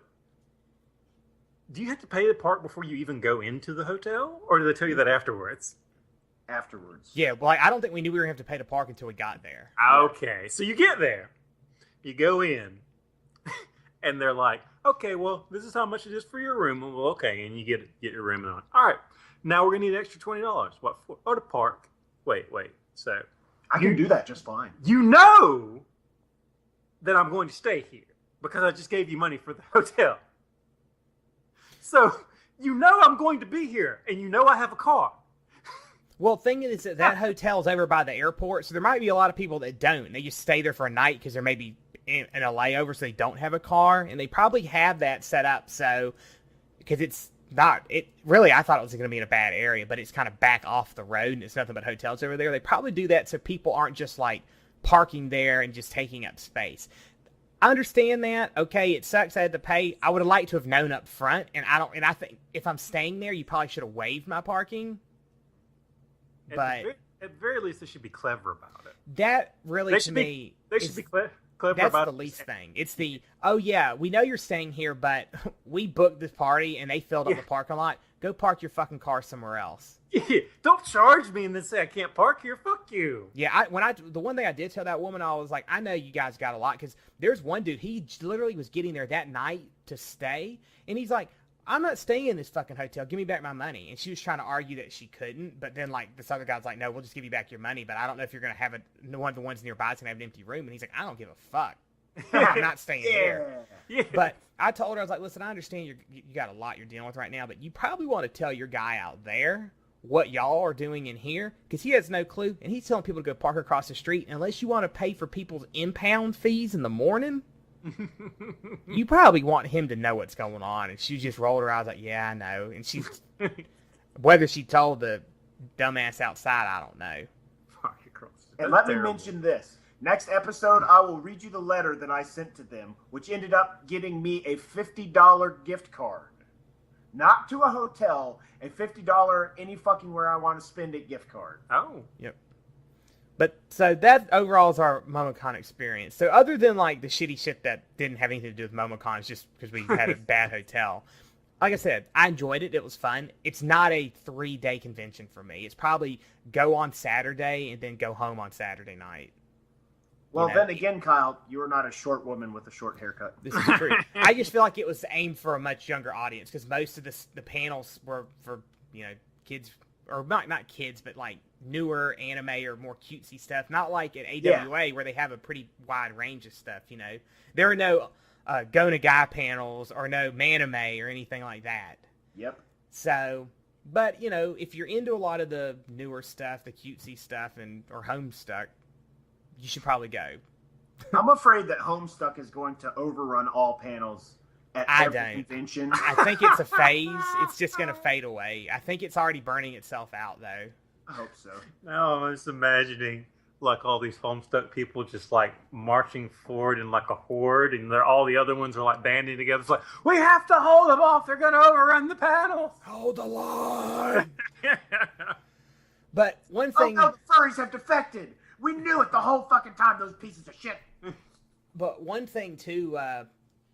do you have to pay to park before you even go into the hotel? Or do they tell you that afterwards? Afterwards. Yeah, well, I don't think we knew we were going to have to pay to park until we got there. Okay, so you get there. You go in. And they're like, okay, well, this is how much it is for your room. Well, okay, and you get your room. And I'm like, all right, now we're going to need an extra $20. What for? Oh, to park. Wait. So I can do that just fine. you know that I'm going to stay here because I just gave you money for the hotel. So you know I'm going to be here, and you know I have a car. Well, the thing is that hotel's over by the airport, so there might be a lot of people that don't. They just stay there for a night because they're maybe in a layover, so they don't have a car, and they probably have that set up so because it's not it really. I thought it was going to be in a bad area, but it's kind of back off the road, and it's nothing but hotels over there. They probably do that so people aren't just like parking there and just taking up space. I understand that. Okay, it sucks I had to pay. I would have liked to have known up front, and I think if I'm staying there, you probably should have waived my parking. But at the very least, they should be clever about it. that really, to me, They should be clever that's about the it. least thing. It's the, oh yeah, we know you're staying here, but we booked this party and they filled up the parking lot. Go park your fucking car somewhere else. Yeah, don't charge me and then say I can't park here. Fuck you. Yeah, the one thing I did tell that woman, I was like, I know you guys got a lot, because there's one dude, he literally was getting there that night to stay, and he's like, I'm not staying in this fucking hotel. Give me back my money. And she was trying to argue that she couldn't, but then like this other guy's like, no, we'll just give you back your money, but I don't know if you're gonna have one of the ones nearby is gonna have an empty room. And he's like, I don't give a fuck. I'm not staying there. Yeah. But I told her, I was like, listen, I understand you got a lot you're dealing with right now, but you probably want to tell your guy out there what y'all are doing in here, because he has no clue, and he's telling people to go park across the street. Unless you want to pay for people's impound fees in the morning, you probably want him to know what's going on. And she just rolled her eyes like, yeah, I know. And she's whether she told the dumbass outside, I don't know. And let me mention this. Next episode, I will read you the letter that I sent to them, which ended up getting me a $50 gift card. Not to a hotel, a $50 any fucking where I want to spend it gift card. Oh. Yep. But so that overall is our MomoCon experience. So other than like the shitty shit that didn't have anything to do with MomoCon, it's just because we had a bad hotel. Like I said, I enjoyed it. It was fun. It's not a 3-day convention for me. It's probably go on Saturday and then go home on Saturday night. Well, then again, Kyle, you are not a short woman with a short haircut. This is true. I just feel like it was aimed for a much younger audience because most of the panels were for, kids, or not kids, but like newer anime or more cutesy stuff. Not like at AWA where they have a pretty wide range of stuff, There are no Go Nagai panels or no Manime or anything like that. Yep. So, but, if you're into a lot of the newer stuff, the cutesy stuff or Homestuck, you should probably go. I'm afraid that Homestuck is going to overrun all panels at every convention. I think it's a phase. It's just going to fade away. I think it's already burning itself out, though. I hope so. No, I'm just imagining like all these Homestuck people just like marching forward in like a horde, and all the other ones are like banding together. It's like, We have to hold them off. They're going to overrun the panels. Hold the line. But one thing... Oh, no, the furries have defected. We knew it the whole fucking time, those pieces of shit. But one thing, too,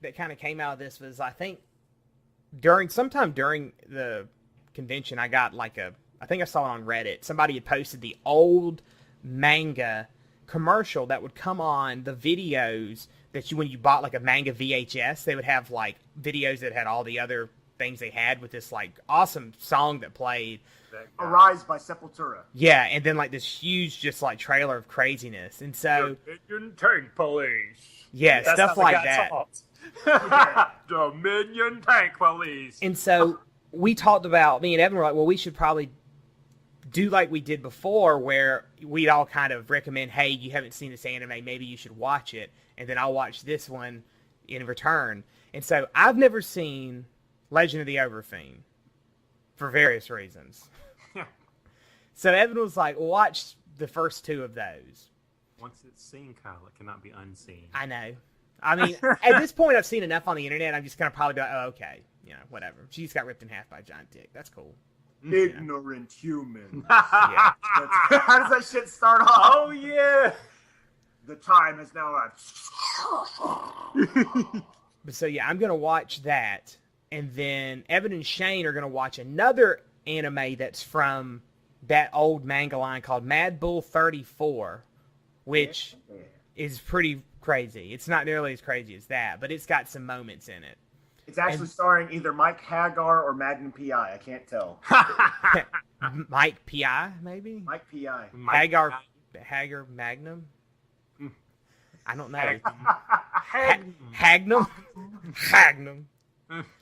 that kind of came out of this was, I think, sometime during the convention, I got I think I saw it on Reddit. Somebody had posted the old manga commercial that would come on the videos that when you bought like a manga VHS, they would have like videos that had all the other things they had with this like awesome song that played. Arise by Sepultura. Yeah, and then like this huge just like trailer of craziness. And so Dominion Tank Police. Yeah, stuff like that. Dominion Tank Police. And so we talked about, me and Evan were like, well, we should probably do like we did before, where we'd all kind of recommend, hey, you haven't seen this anime, maybe you should watch it, and then I'll watch this one in return. And so I've never seen Legend of the Overfiend for various reasons. So Evan was like, well, watch the first 2 of those. Once it's seen, Kyle, it cannot be unseen. I know. I mean, at this point, I've seen enough on the internet. I'm just gonna probably be like, oh, okay, whatever. She just got ripped in half by a giant dick. That's cool. Ignorant human. Yeah. How does that shit start off? Oh yeah. The time has now arrived. But so yeah, I'm gonna watch that, and then Evan and Shane are gonna watch another anime that's from that old manga line called Mad Bull 34, which is pretty crazy. It's not nearly as crazy as that, but it's got some moments in it. It's actually starring either Mike Hagar or Magnum P.I. I can't tell. Mike P.I. maybe? Mike P.I. Hagar Magnum? I don't know. Hagnum. Hagnum.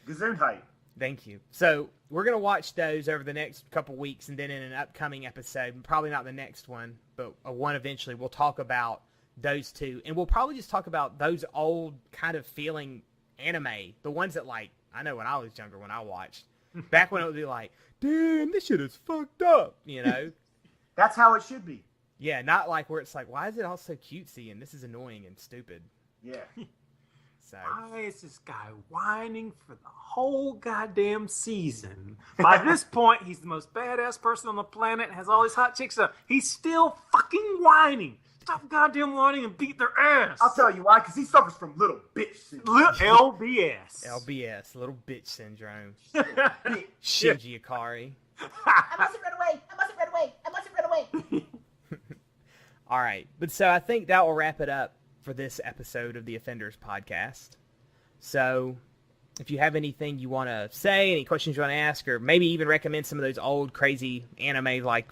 Gesundheit. Thank you. So we're going to watch those over the next couple weeks, and then in an upcoming episode, probably not the next one, but one eventually, we'll talk about those two. And we'll probably just talk about those old kind of feeling anime. The ones that, like, I know when I was younger when I watched. Back when it would be like, damn, this shit is fucked up, That's how it should be. Yeah, not like where it's like, why is it all so cutesy and this is annoying and stupid? Yeah. So Why is this guy whining for the whole goddamn season? By this point, he's the most badass person on the planet, has all these hot chicks up. He's still fucking whining. Stop goddamn whining and beat their ass. I'll tell you why, because he suffers from little bitch syndrome. LBS. LBS, little bitch syndrome. Bitch. Shinji Ikari. I must have run away. I must have run away. I must have run away. All right, but so I think that will wrap it up for this episode of the Offenders Podcast. So if you have anything you want to say, any questions you want to ask, or maybe even recommend some of those old crazy anime like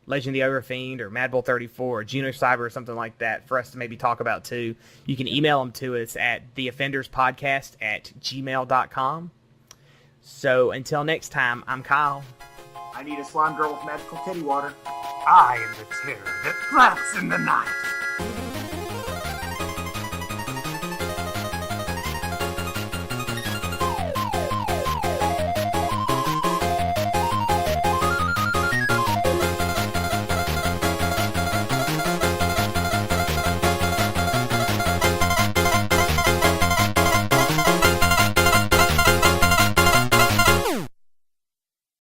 Legend of the Overfiend or Mad Bull 34 or Genocyber or something like that for us to maybe talk about too, you can email them to us at theoffenderspodcast@gmail.com. So until next time, I'm Kyle. I need a slime girl with magical titty water. I am the terror that flaps in the night.